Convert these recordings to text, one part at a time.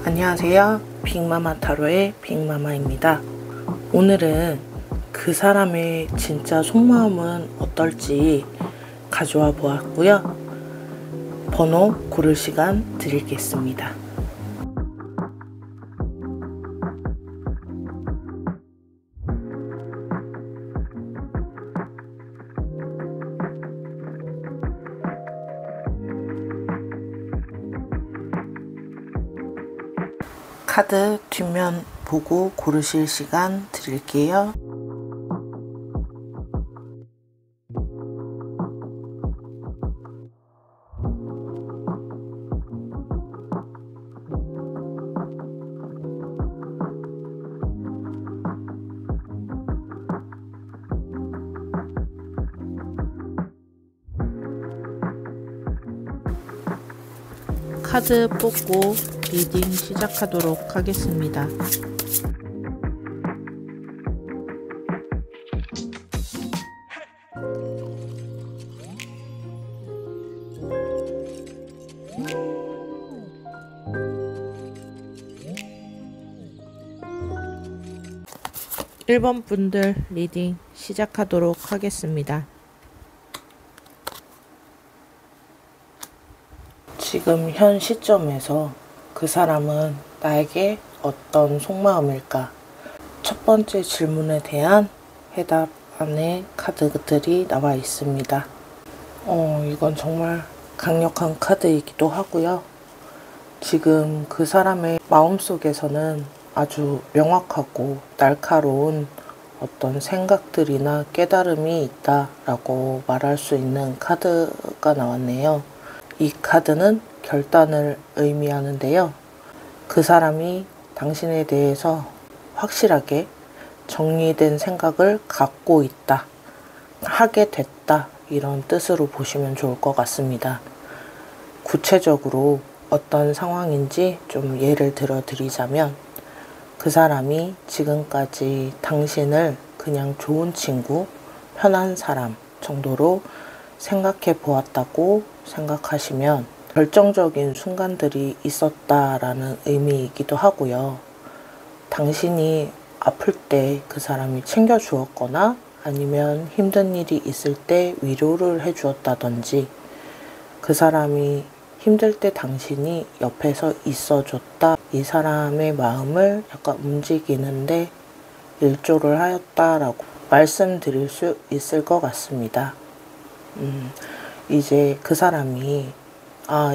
안녕하세요. 빅마마 타로의 빅마마입니다. 오늘은 그 사람의 진짜 속마음은 어떨지 가져와 보았고요. 번호 고를 시간 드리겠습니다. 카드 뒷면 보고 고르실 시간 드릴게요. 카드 뽑고 리딩 시작하도록 하겠습니다. 일 번 분들 리딩 시작하도록 하겠습니다. 지금 현 시점에서 그 사람은 나에게 어떤 속마음일까? 첫 번째 질문에 대한 해답 안에 카드들이 나와 있습니다. 이건 정말 강력한 카드이기도 하고요. 지금 그 사람의 마음속에서는 아주 명확하고 날카로운 어떤 생각들이나 깨달음이 있다라고 말할 수 있는 카드가 나왔네요. 이 카드는 결단을 의미하는데요. 그 사람이 당신에 대해서 확실하게 정리된 생각을 갖고 있다, 하게 됐다, 이런 뜻으로 보시면 좋을 것 같습니다. 구체적으로 어떤 상황인지 좀 예를 들어 드리자면, 그 사람이 지금까지 당신을 그냥 좋은 친구, 편한 사람 정도로 생각해 보았다고 생각하시면 결정적인 순간들이 있었다라는 의미이기도 하고요. 당신이 아플 때 그 사람이 챙겨주었거나 아니면 힘든 일이 있을 때 위로를 해주었다든지, 그 사람이 힘들 때 당신이 옆에서 있어줬다, 이 사람의 마음을 약간 움직이는데 일조를 하였다라고 말씀드릴 수 있을 것 같습니다. 이제 그 사람이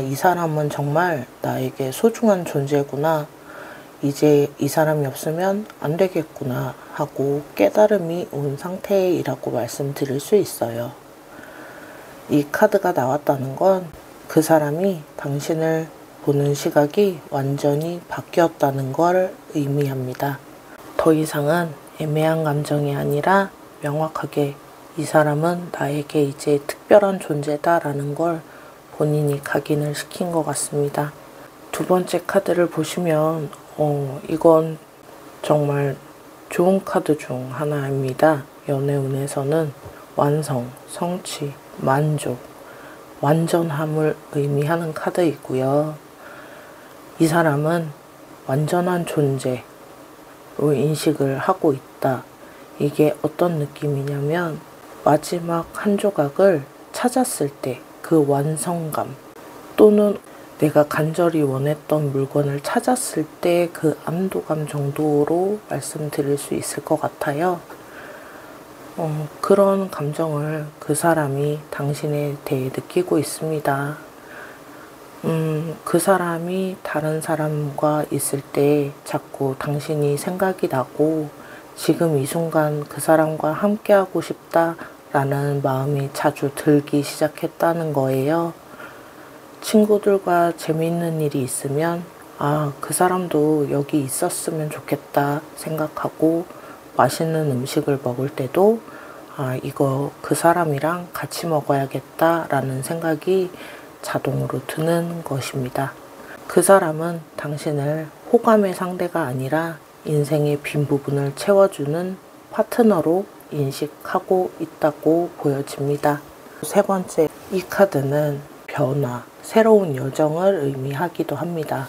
이 사람은 정말 나에게 소중한 존재구나, 이제 이 사람이 없으면 안 되겠구나 하고 깨달음이 온 상태이라고 말씀드릴 수 있어요. 이 카드가 나왔다는 건 그 사람이 당신을 보는 시각이 완전히 바뀌었다는 걸 의미합니다. 더 이상은 애매한 감정이 아니라 명확하게 이 사람은 나에게 이제 특별한 존재다라는 걸 본인이 각인을 시킨 것 같습니다. 두 번째 카드를 보시면 이건 정말 좋은 카드 중 하나입니다. 연애운에서는 완성, 성취, 만족, 완전함을 의미하는 카드이고요. 이 사람은 완전한 존재로 인식을 하고 있다. 이게 어떤 느낌이냐면, 마지막 한 조각을 찾았을 때 그 완성감, 또는 내가 간절히 원했던 물건을 찾았을 때 그 안도감 정도로 말씀드릴 수 있을 것 같아요. 그런 감정을 그 사람이 당신에 대해 느끼고 있습니다. 그 사람이 다른 사람과 있을 때 자꾸 당신이 생각이 나고 지금 이 순간 그 사람과 함께하고 싶다라는 마음이 자주 들기 시작했다는 거예요. 친구들과 재미있는 일이 있으면 그 사람도 여기 있었으면 좋겠다 생각하고, 맛있는 음식을 먹을 때도 이거 그 사람이랑 같이 먹어야겠다라는 생각이 자동으로 드는 것입니다. 그 사람은 당신을 호감의 상대가 아니라 인생의 빈 부분을 채워주는 파트너로 인식하고 있다고 보여집니다. 세 번째, 이 카드는 변화, 새로운 여정을 의미하기도 합니다.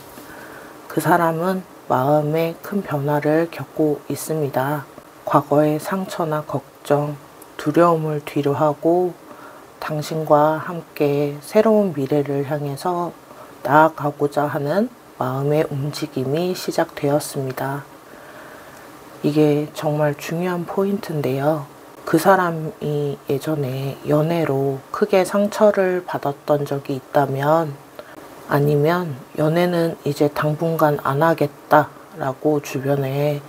그 사람은 마음에 큰 변화를 겪고 있습니다. 과거의 상처나 걱정, 두려움을 뒤로 하고 당신과 함께 새로운 미래를 향해서 나아가고자 하는 마음의 움직임이 시작되었습니다. 이게 정말 중요한 포인트인데요. 그 사람이 예전에 연애로 크게 상처를 받았던 적이 있다면, 아니면 연애는 이제 당분간 안 하겠다 라고 주변에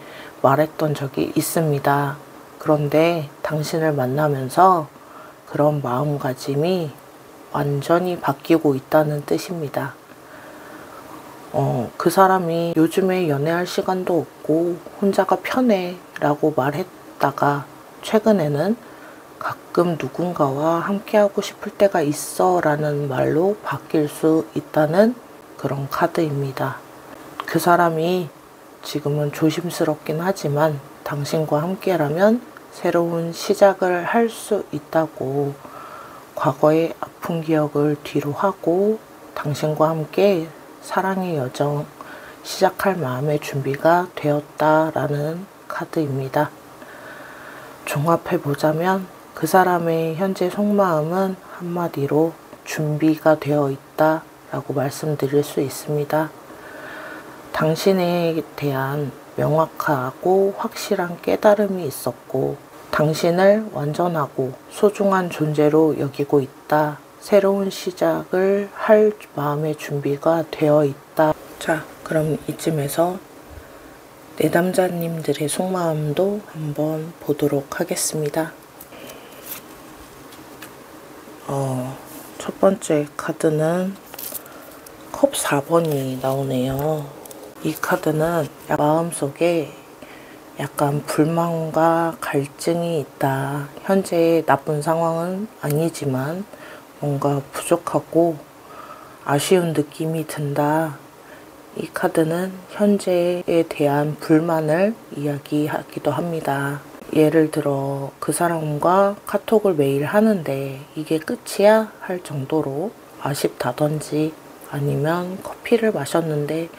말했던 적이 있습니다. 그런데 당신을 만나면서 그런 마음가짐이 완전히 바뀌고 있다는 뜻입니다. 그 사람이 요즘에 연애할 시간도 없고 혼자가 편해 라고 말했다가 최근에는 가끔 누군가와 함께하고 싶을 때가 있어 라는 말로 바뀔 수 있다는 그런 카드입니다. 그 사람이 지금은 조심스럽긴 하지만 당신과 함께라면 새로운 시작을 할 수 있다고, 과거의 아픈 기억을 뒤로 하고 당신과 함께 사랑의 여정 시작할 마음의 준비가 되었다라는 카드입니다. 종합해보자면 그 사람의 현재 속마음은 한마디로 준비가 되어 있다 라고 말씀드릴 수 있습니다. 당신에 대한 명확하고 확실한 깨달음이 있었고 당신을 완전하고 소중한 존재로 여기고 있다. 새로운 시작을 할 마음의 준비가 되어 있다. 자, 그럼 이쯤에서 내담자님들의 속마음도 한번 보도록 하겠습니다. 첫 번째 카드는 컵 4번이 나오네요. 이 카드는 마음속에 약간 불만과 갈증이 있다. 현재의 나쁜 상황은 아니지만 뭔가 부족하고 아쉬운 느낌이 든다. 이 카드는 현재에 대한 불만을 이야기하기도 합니다. 예를 들어 그 사람과 카톡을 매일 하는데 이게 끝이야? 할 정도로 아쉽다든지, 아니면 커피를 마셨는데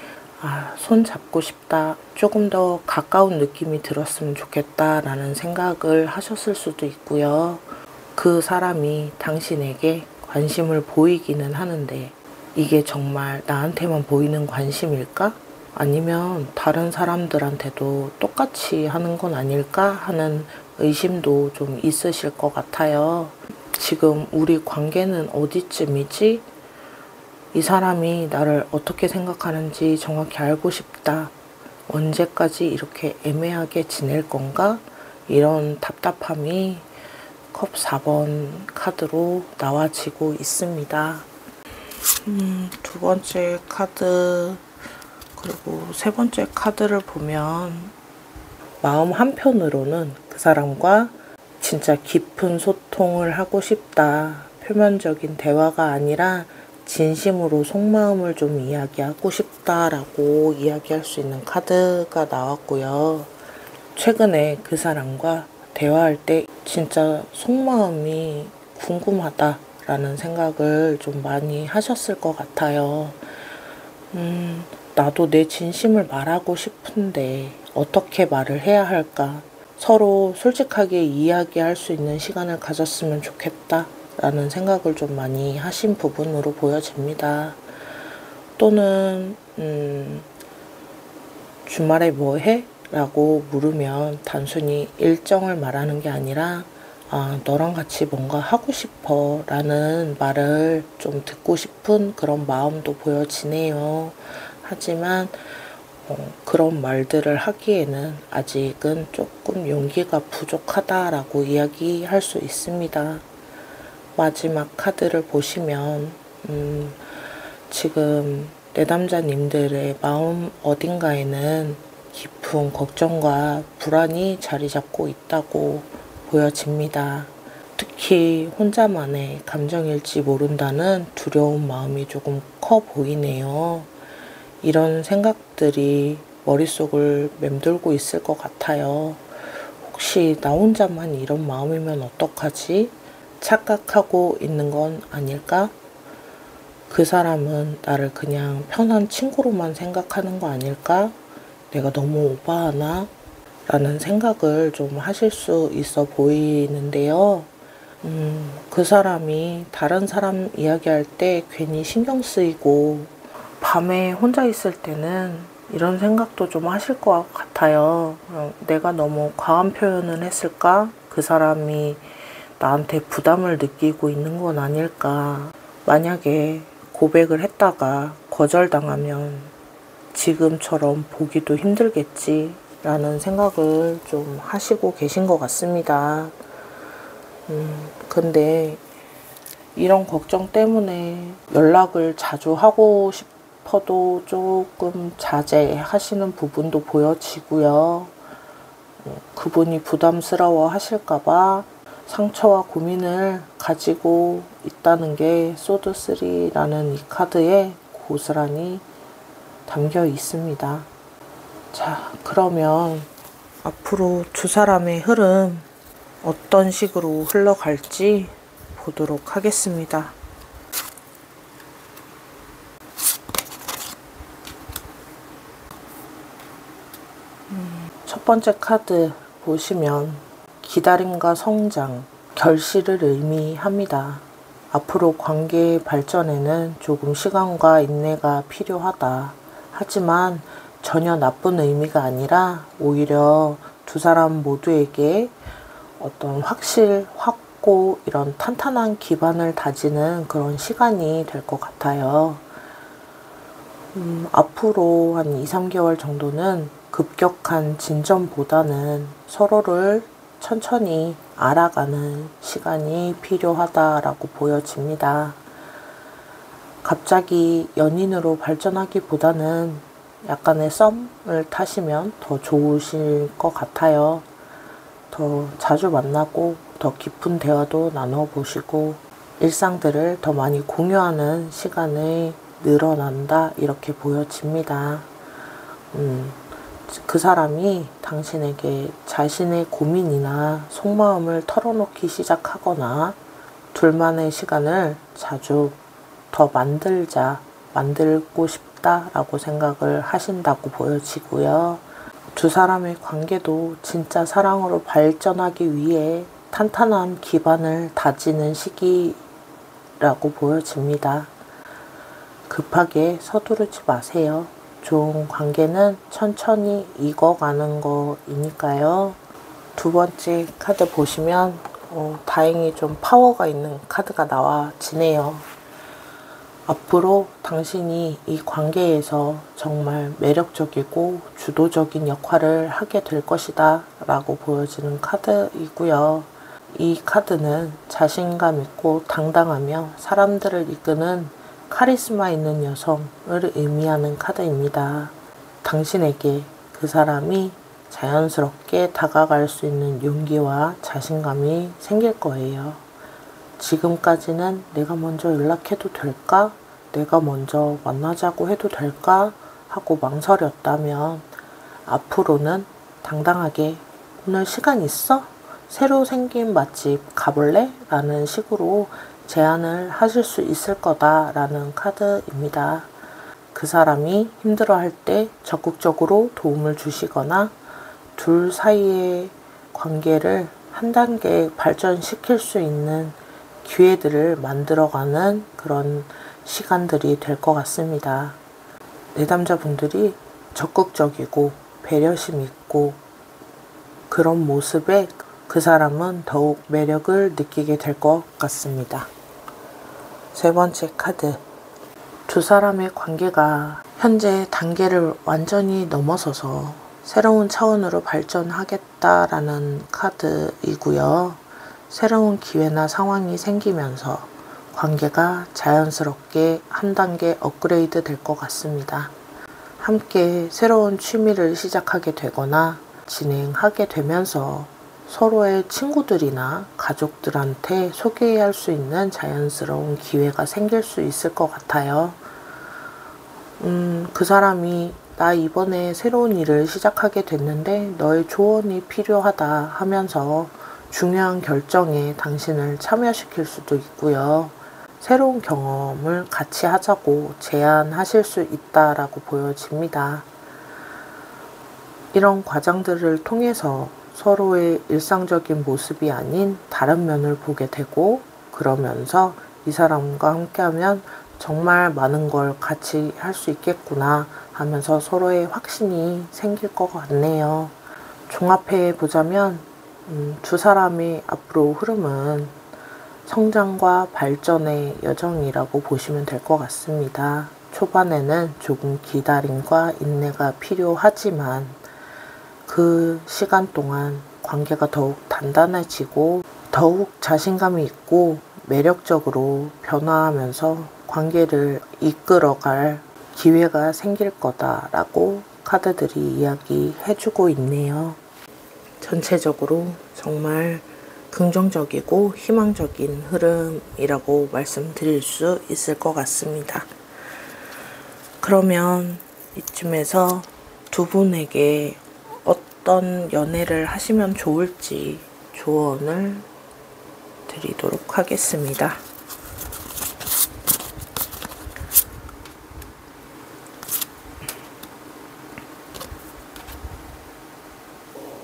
손 잡고 싶다, 조금 더 가까운 느낌이 들었으면 좋겠다 라는 생각을 하셨을 수도 있고요. 그 사람이 당신에게 관심을 보이기는 하는데 이게 정말 나한테만 보이는 관심일까? 아니면 다른 사람들한테도 똑같이 하는 건 아닐까 하는 의심도 좀 있으실 것 같아요. 지금 우리 관계는 어디쯤이지? 이 사람이 나를 어떻게 생각하는지 정확히 알고 싶다. 언제까지 이렇게 애매하게 지낼 건가? 이런 답답함이 컵 4번 카드로 나와지고 있습니다. 두 번째 카드 그리고 세 번째 카드를 보면 마음 한편으로는 그 사람과 진짜 깊은 소통을 하고 싶다. 표면적인 대화가 아니라 진심으로 속마음을 좀 이야기하고 싶다라고 이야기할 수 있는 카드가 나왔고요. 최근에 그 사람과 대화할 때 진짜 속마음이 궁금하다라는 생각을 좀 많이 하셨을 것 같아요. 나도 내 진심을 말하고 싶은데 어떻게 말을 해야 할까? 서로 솔직하게 이야기할 수 있는 시간을 가졌으면 좋겠다 라는 생각을 좀 많이 하신 부분으로 보여집니다. 또는 주말에 뭐 해? 라고 물으면 단순히 일정을 말하는 게 아니라 너랑 같이 뭔가 하고 싶어 라는 말을 좀 듣고 싶은 그런 마음도 보여지네요. 하지만 그런 말들을 하기에는 아직은 조금 용기가 부족하다라고 이야기할 수 있습니다. 마지막 카드를 보시면 지금 내담자님들의 마음 어딘가에는 깊은 걱정과 불안이 자리 잡고 있다고 보여집니다. 특히 혼자만의 감정일지 모른다는 두려운 마음이 조금 커 보이네요. 이런 생각들이 머릿속을 맴돌고 있을 것 같아요. 혹시 나 혼자만 이런 마음이면 어떡하지? 착각하고 있는 건 아닐까? 그 사람은 나를 그냥 편한 친구로만 생각하는 거 아닐까? 내가 너무 오버하나? 라는 생각을 좀 하실 수 있어 보이는데요. 그 사람이 다른 사람 이야기할 때 괜히 신경 쓰이고 밤에 혼자 있을 때는 이런 생각도 좀 하실 것 같아요. 내가 너무 과한 표현을 했을까? 그 사람이 나한테 부담을 느끼고 있는 건 아닐까? 만약에 고백을 했다가 거절당하면 지금처럼 보기도 힘들겠지 라는 생각을 좀 하시고 계신 것 같습니다. 근데 이런 걱정 때문에 연락을 자주 하고 싶어도 조금 자제하시는 부분도 보여지고요. 그분이 부담스러워 하실까봐 상처와 고민을 가지고 있다는 게 소드3라는 이 카드에 고스란히 담겨 있습니다. 자, 그러면 앞으로 두 사람의 흐름 어떤 식으로 흘러갈지 보도록 하겠습니다. 첫 번째 카드 보시면 기다림과 성장, 결실을 의미합니다. 앞으로 관계의 발전에는 조금 시간과 인내가 필요하다. 하지만 전혀 나쁜 의미가 아니라 오히려 두 사람 모두에게 어떤 확고 이런 탄탄한 기반을 다지는 그런 시간이 될 것 같아요. 앞으로 한 2, 3개월 정도는 급격한 진전보다는 서로를 천천히 알아가는 시간이 필요하다라고 보여집니다. 갑자기 연인으로 발전하기보다는 약간의 썸을 타시면 더 좋으실 것 같아요. 더 자주 만나고 더 깊은 대화도 나눠보시고 일상들을 더 많이 공유하는 시간이 늘어난다 이렇게 보여집니다. 그 사람이 당신에게 자신의 고민이나 속마음을 털어놓기 시작하거나 둘만의 시간을 자주 더 만들고 싶다라고 생각을 하신다고 보여지고요. 두 사람의 관계도 진짜 사랑으로 발전하기 위해 탄탄한 기반을 다지는 시기라고 보여집니다. 급하게 서두르지 마세요. 좋은 관계는 천천히 익어가는 거이니까요. 두 번째 카드 보시면 다행히 좀 파워가 있는 카드가 나와지네요. 앞으로 당신이 이 관계에서 정말 매력적이고 주도적인 역할을 하게 될 것이다 라고 보여지는 카드이고요. 이 카드는 자신감 있고 당당하며 사람들을 이끄는 카리스마 있는 여성을 의미하는 카드입니다. 당신에게 그 사람이 자연스럽게 다가갈 수 있는 용기와 자신감이 생길 거예요. 지금까지는 내가 먼저 연락해도 될까? 내가 먼저 만나자고 해도 될까? 하고 망설였다면 앞으로는 당당하게 오늘 시간 있어? 새로 생긴 맛집 가볼래? 라는 식으로 제안을 하실 수 있을 거다라는 카드입니다. 그 사람이 힘들어할 때 적극적으로 도움을 주시거나 둘 사이의 관계를 한 단계 발전시킬 수 있는 기회들을 만들어가는 그런 시간들이 될 것 같습니다. 내담자분들이 적극적이고 배려심 있고 그런 모습에 그 사람은 더욱 매력을 느끼게 될 것 같습니다. 세 번째 카드. 두 사람의 관계가 현재 단계를 완전히 넘어서서 새로운 차원으로 발전하겠다라는 카드이고요. 새로운 기회나 상황이 생기면서 관계가 자연스럽게 한 단계 업그레이드 될 것 같습니다. 함께 새로운 취미를 시작하게 되거나 진행하게 되면서 서로의 친구들이나 가족들한테 소개할 수 있는 자연스러운 기회가 생길 수 있을 것 같아요. 그 사람이 나 이번에 새로운 일을 시작하게 됐는데 너의 조언이 필요하다 하면서 중요한 결정에 당신을 참여시킬 수도 있고요. 새로운 경험을 같이 하자고 제안하실 수 있다라고 보여집니다. 이런 과정들을 통해서 서로의 일상적인 모습이 아닌 다른 면을 보게 되고, 그러면서 이 사람과 함께하면 정말 많은 걸 같이 할 수 있겠구나 하면서 서로의 확신이 생길 것 같네요. 종합해 보자면 두 사람의 앞으로 흐름은 성장과 발전의 여정이라고 보시면 될 것 같습니다. 초반에는 조금 기다림과 인내가 필요하지만 그 시간 동안 관계가 더욱 단단해지고 더욱 자신감이 있고 매력적으로 변화하면서 관계를 이끌어갈 기회가 생길 거다라고 카드들이 이야기해주고 있네요. 전체적으로 정말 긍정적이고 희망적인 흐름이라고 말씀드릴 수 있을 것 같습니다. 그러면 이쯤에서 두 분에게 어떤 연애를 하시면 좋을지 조언을 드리도록 하겠습니다.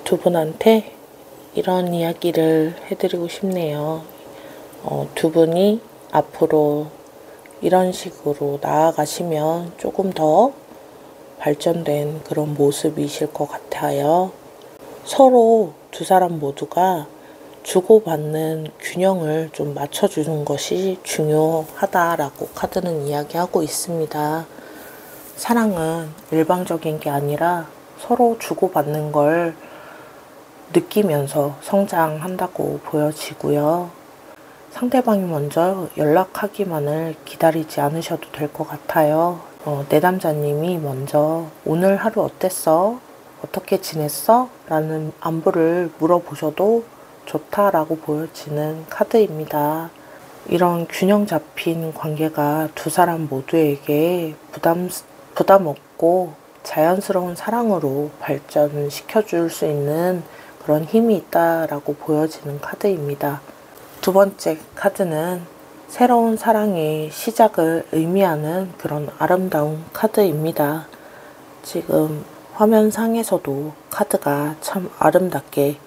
두 분한테 이런 이야기를 해드리고 싶네요. 두 분이 앞으로 이런 식으로 나아가시면 조금 더 발전된 그런 모습이실 것 같아요. 서로 두 사람 모두가 주고받는 균형을 좀 맞춰주는 것이 중요하다라고 카드는 이야기하고 있습니다. 사랑은 일방적인 게 아니라 서로 주고받는 걸 느끼면서 성장한다고 보여지고요. 상대방이 먼저 연락하기만을 기다리지 않으셔도 될 것 같아요. 내담자님이 먼저 오늘 하루 어땠어? 어떻게 지냈어? 라는 안부를 물어보셔도 좋다라고 보여지는 카드입니다. 이런 균형 잡힌 관계가 두 사람 모두에게 부담 없고 자연스러운 사랑으로 발전시켜줄 수 있는 그런 힘이 있다라고 보여지는 카드입니다. 두 번째 카드는 새로운 사랑의 시작을 의미하는 그런 아름다운 카드입니다. 지금 화면상에서도 카드가 참 아름답게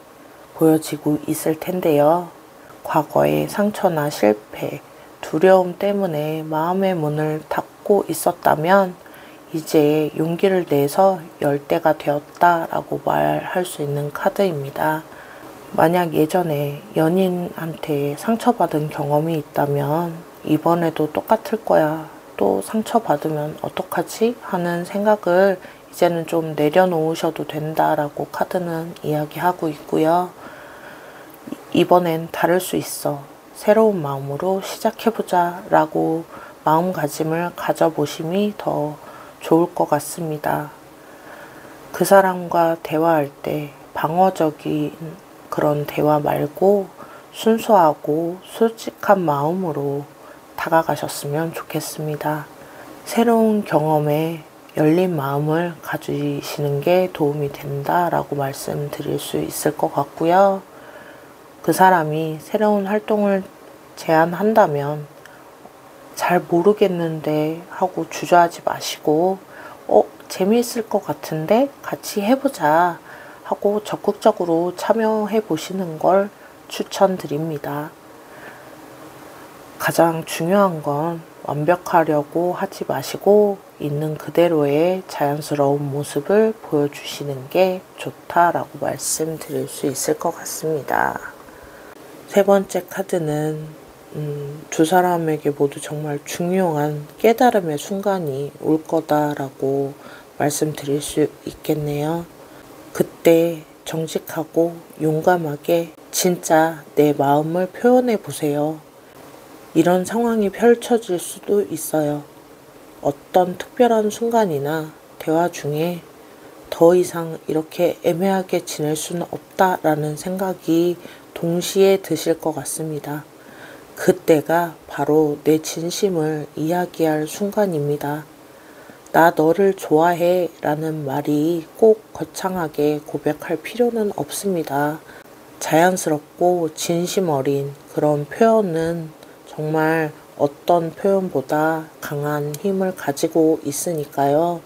보여지고 있을 텐데요. 과거의 상처나 실패, 두려움 때문에 마음의 문을 닫고 있었다면 이제 용기를 내서 열 때가 되었다라고 말할 수 있는 카드입니다. 만약 예전에 연인한테 상처받은 경험이 있다면 이번에도 똑같을 거야. 또 상처받으면 어떡하지? 하는 생각을 이제는 좀 내려놓으셔도 된다라고 카드는 이야기하고 있고요. 이번엔 다를 수 있어. 새로운 마음으로 시작해보자 라고 마음가짐을 가져보심이 더 좋을 것 같습니다. 그 사람과 대화할 때 방어적인 그런 대화 말고 순수하고 솔직한 마음으로 다가가셨으면 좋겠습니다. 새로운 경험에 열린 마음을 가지시는 게 도움이 된다라고 말씀드릴 수 있을 것 같고요. 그 사람이 새로운 활동을 제안한다면 잘 모르겠는데 하고 주저하지 마시고 재미있을 것 같은데 같이 해보자 하고 적극적으로 참여해 보시는 걸 추천드립니다. 가장 중요한 건 완벽하려고 하지 마시고 있는 그대로의 자연스러운 모습을 보여주시는 게 좋다라고 말씀드릴 수 있을 것 같습니다. 세 번째 카드는 두 사람에게 모두 정말 중요한 깨달음의 순간이 올 거다라고 말씀드릴 수 있겠네요. 그때 정직하고 용감하게 진짜 내 마음을 표현해 보세요. 이런 상황이 펼쳐질 수도 있어요. 어떤 특별한 순간이나 대화 중에 더 이상 이렇게 애매하게 지낼 수는 없다라는 생각이 동시에 드실 것 같습니다. 그때가 바로 내 진심을 이야기할 순간입니다. 나 너를 좋아해 라는 말이 꼭 거창하게 고백할 필요는 없습니다. 자연스럽고 진심 어린 그런 표현은 정말 어떤 표현보다 강한 힘을 가지고 있으니까요.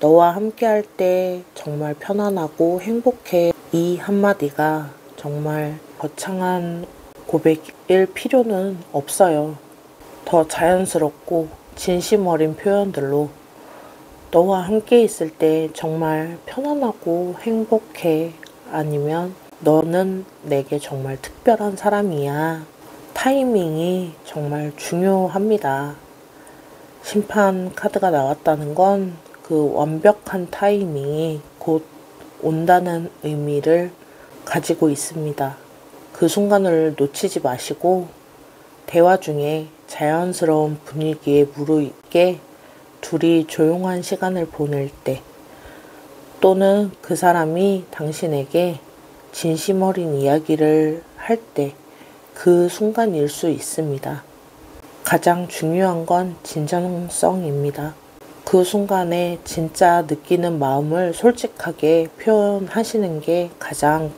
너와 함께 할 때 정말 편안하고 행복해. 이 한마디가 정말 거창한 고백일 필요는 없어요. 더 자연스럽고 진심 어린 표현들로 너와 함께 있을 때 정말 편안하고 행복해. 아니면 너는 내게 정말 특별한 사람이야. 타이밍이 정말 중요합니다. 심판 카드가 나왔다는 건 그 완벽한 타이밍이 곧 온다는 의미를 가지고 있습니다. 그 순간을 놓치지 마시고 대화 중에 자연스러운 분위기에 무르익게 둘이 조용한 시간을 보낼 때 또는 그 사람이 당신에게 진심 어린 이야기를 할 때 그 순간일 수 있습니다. 가장 중요한 건 진정성입니다. 그 순간에 진짜 느끼는 마음을 솔직하게 표현하시는 게 가장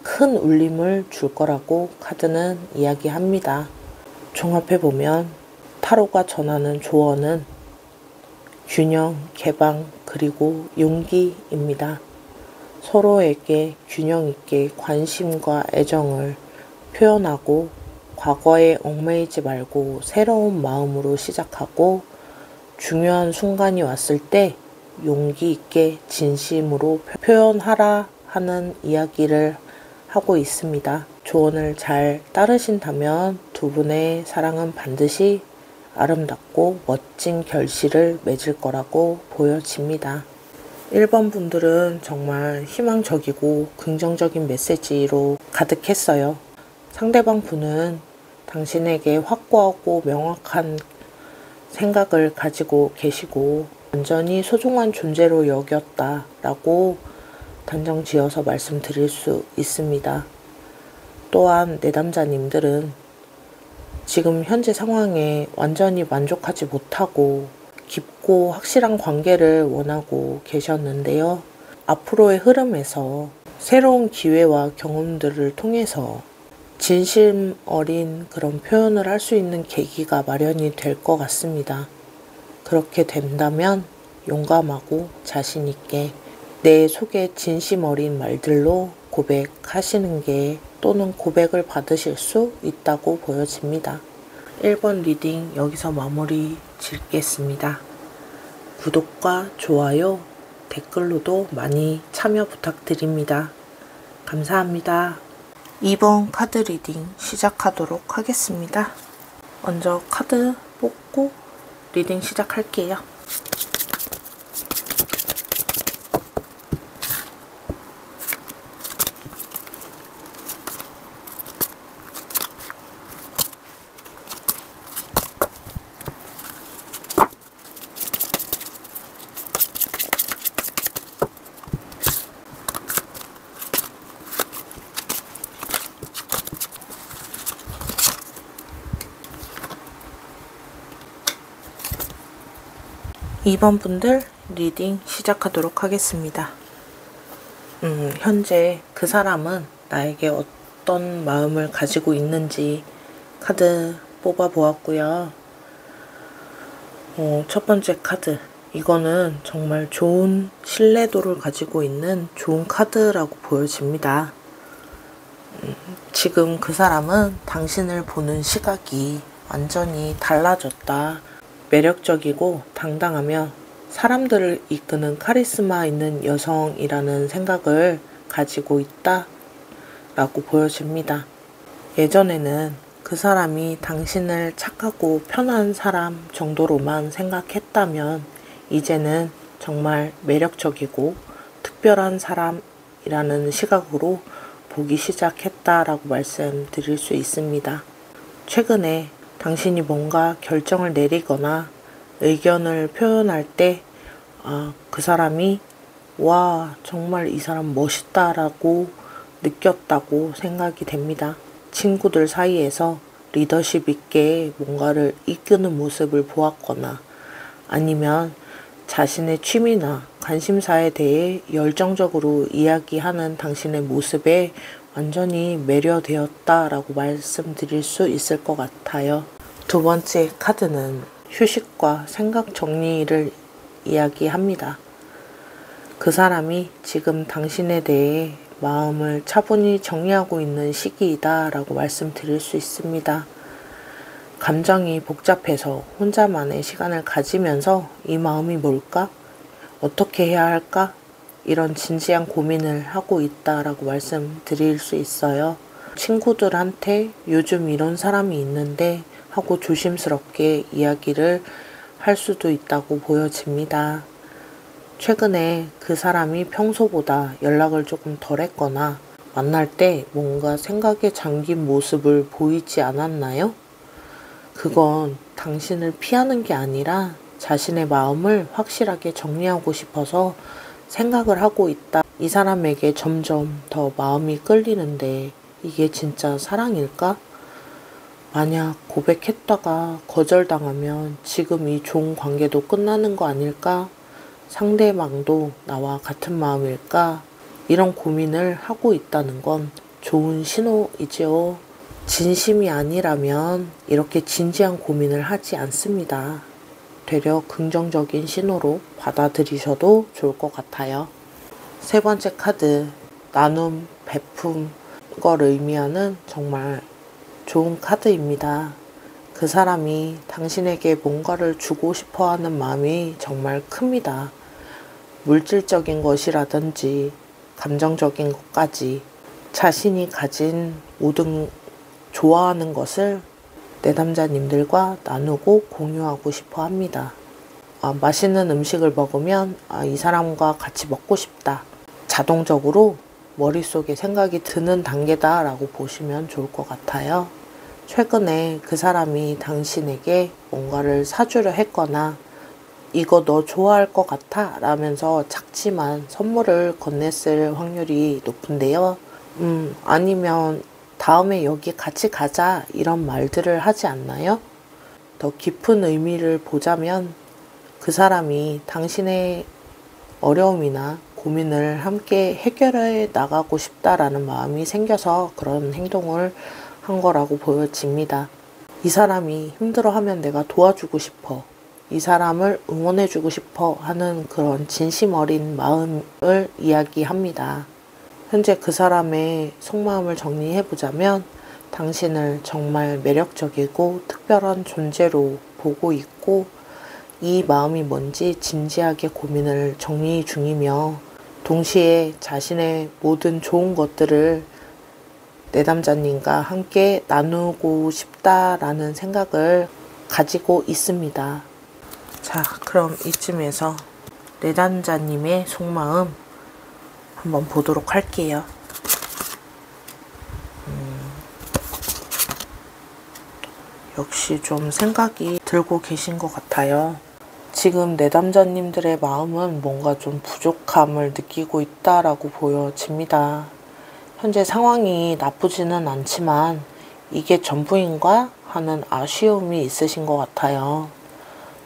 큰 울림을 줄 거라고 카드는 이야기합니다. 종합해보면 타로가 전하는 조언은 균형, 개방, 그리고 용기입니다. 서로에게 균형 있게 관심과 애정을 표현하고 과거에 얽매이지 말고 새로운 마음으로 시작하고 중요한 순간이 왔을 때 용기 있게 진심으로 표현하라 하는 이야기를 하고 있습니다. 조언을 잘 따르신다면 두 분의 사랑은 반드시 아름답고 멋진 결실을 맺을 거라고 보여집니다. 1번 분들은 정말 희망적이고 긍정적인 메시지로 가득했어요. 상대방 분은 당신에게 확고하고 명확한 생각을 가지고 계시고 완전히 소중한 존재로 여겼다라고 단정 지어서 말씀드릴 수 있습니다. 또한 내담자님들은 지금 현재 상황에 완전히 만족하지 못하고 깊고 확실한 관계를 원하고 계셨는데요. 앞으로의 흐름에서 새로운 기회와 경험들을 통해서 진심 어린 그런 표현을 할 수 있는 계기가 마련이 될 것 같습니다. 그렇게 된다면 용감하고 자신 있게 내 속에 진심 어린 말들로 고백하시는 게 또는 고백을 받으실 수 있다고 보여집니다. 1번 리딩 여기서 마무리 짓겠습니다. 구독과 좋아요, 댓글로도 많이 참여 부탁드립니다. 감사합니다. 2번 카드 리딩 시작하도록 하겠습니다. 먼저 카드 뽑고 리딩 시작할게요. 2번 분들 리딩 시작하도록 하겠습니다. 현재 그 사람은 나에게 어떤 마음을 가지고 있는지 카드 뽑아 보았고요. 첫 번째 카드, 이거는 정말 좋은 신뢰도를 가지고 있는 좋은 카드라고 보여집니다. 지금 그 사람은 당신을 보는 시각이 완전히 달라졌다. 매력적이고 당당하며 사람들을 이끄는 카리스마 있는 여성이라는 생각을 가지고 있다 라고 보여집니다. 예전에는 그 사람이 당신을 착하고 편한 사람 정도로만 생각했다면 이제는 정말 매력적이고 특별한 사람이라는 시각으로 보기 시작했다라고 말씀드릴 수 있습니다. 최근에 당신이 뭔가 결정을 내리거나 의견을 표현할 때 그 사람이 와, 정말 이 사람 멋있다라고 느꼈다고 생각이 됩니다. 친구들 사이에서 리더십 있게 뭔가를 이끄는 모습을 보았거나 아니면 자신의 취미나 관심사에 대해 열정적으로 이야기하는 당신의 모습에 완전히 매료되었다라고 말씀드릴 수 있을 것 같아요. 두 번째 카드는 휴식과 생각 정리를 이야기합니다. 그 사람이 지금 당신에 대해 마음을 차분히 정리하고 있는 시기이다 라고 말씀드릴 수 있습니다. 감정이 복잡해서 혼자만의 시간을 가지면서 이 마음이 뭘까? 어떻게 해야 할까? 이런 진지한 고민을 하고 있다라고 말씀드릴 수 있어요. 친구들한테 요즘 이런 사람이 있는데 하고 조심스럽게 이야기를 할 수도 있다고 보여집니다. 최근에 그 사람이 평소보다 연락을 조금 덜 했거나 만날 때 뭔가 생각에 잠긴 모습을 보이지 않았나요? 그건 당신을 피하는 게 아니라 자신의 마음을 확실하게 정리하고 싶어서 생각을 하고 있다. 이 사람에게 점점 더 마음이 끌리는데 이게 진짜 사랑일까? 만약 고백했다가 거절당하면 지금 이 좋은 관계도 끝나는 거 아닐까? 상대방도 나와 같은 마음일까? 이런 고민을 하고 있다는 건 좋은 신호이지요. 진심이 아니라면 이렇게 진지한 고민을 하지 않습니다. 되려 긍정적인 신호로 받아들이셔도 좋을 것 같아요. 세 번째 카드, 나눔, 베품 걸 의미하는 정말 좋은 카드입니다. 그 사람이 당신에게 뭔가를 주고 싶어 하는 마음이 정말 큽니다. 물질적인 것이라든지 감정적인 것까지 자신이 가진 모든 좋아하는 것을 내담자님들과 나누고 공유하고 싶어 합니다. 맛있는 음식을 먹으면 이 사람과 같이 먹고 싶다. 자동적으로 머릿속에 생각이 드는 단계다 라고 보시면 좋을 것 같아요. 최근에 그 사람이 당신에게 뭔가를 사주려 했거나 이거 너 좋아할 것 같아 라면서 작지만 선물을 건넸을 확률이 높은데요. 아니면 다음에 여기 같이 가자 이런 말들을 하지 않나요? 더 깊은 의미를 보자면 그 사람이 당신의 어려움이나 고민을 함께 해결해 나가고 싶다라는 마음이 생겨서 그런 행동을 한 거라고 보여집니다. 이 사람이 힘들어하면 내가 도와주고 싶어. 이 사람을 응원해주고 싶어 하는 그런 진심 어린 마음을 이야기합니다. 현재 그 사람의 속마음을 정리해보자면 당신을 정말 매력적이고 특별한 존재로 보고 있고 이 마음이 뭔지 진지하게 고민을 정리 중이며 동시에 자신의 모든 좋은 것들을 내담자님과 함께 나누고 싶다라는 생각을 가지고 있습니다. 자, 그럼 이쯤에서 내담자님의 속마음 한번 보도록 할게요. 역시 좀 생각이 들고 계신 것 같아요. 지금 내담자님들의 마음은 뭔가 좀 부족함을 느끼고 있다라고 보여집니다. 현재 상황이 나쁘지는 않지만 이게 전부인가 하는 아쉬움이 있으신 것 같아요.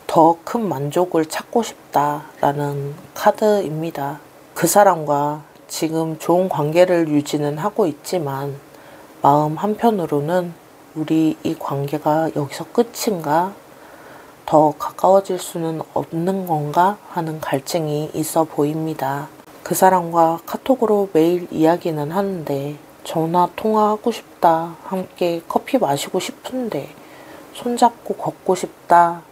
더 큰 만족을 찾고 싶다라는 카드입니다. 그 사람과 지금 좋은 관계를 유지는 하고 있지만 마음 한편으로는 우리 이 관계가 여기서 끝인가? 더 가까워질 수는 없는 건가? 하는 갈증이 있어 보입니다. 그 사람과 카톡으로 매일 이야기는 하는데 전화 통화하고 싶다. 함께 커피 마시고 싶은데 손잡고 걷고 싶다.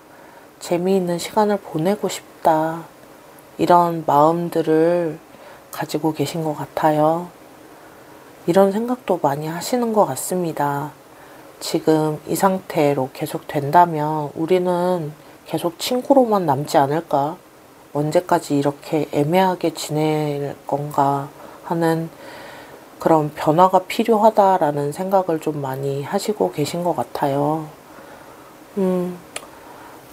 재미있는 시간을 보내고 싶다. 이런 마음들을 가지고 계신 것 같아요. 이런 생각도 많이 하시는 것 같습니다. 지금 이 상태로 계속 된다면 우리는 계속 친구로만 남지 않을까? 언제까지 이렇게 애매하게 지낼 건가 하는 그런 변화가 필요하다라는 생각을 좀 많이 하시고 계신 것 같아요.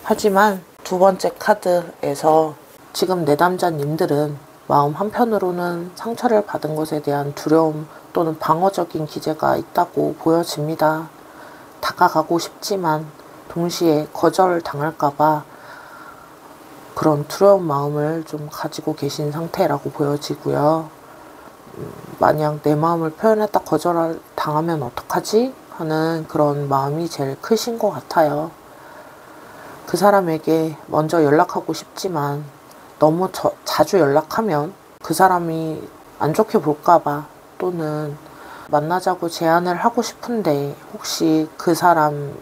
하지만 두 번째 카드에서 지금 내담자님들은 마음 한편으로는 상처를 받은 것에 대한 두려움 또는 방어적인 기제가 있다고 보여집니다. 다가가고 싶지만 동시에 거절을 당할까봐 그런 두려운 마음을 좀 가지고 계신 상태라고 보여지고요. 만약 내 마음을 표현했다 거절을 당하면 어떡하지? 하는 그런 마음이 제일 크신 것 같아요. 그 사람에게 먼저 연락하고 싶지만 너무 자주 연락하면 그 사람이 안 좋게 볼까봐, 또는 만나자고 제안을 하고 싶은데 혹시 그 사람이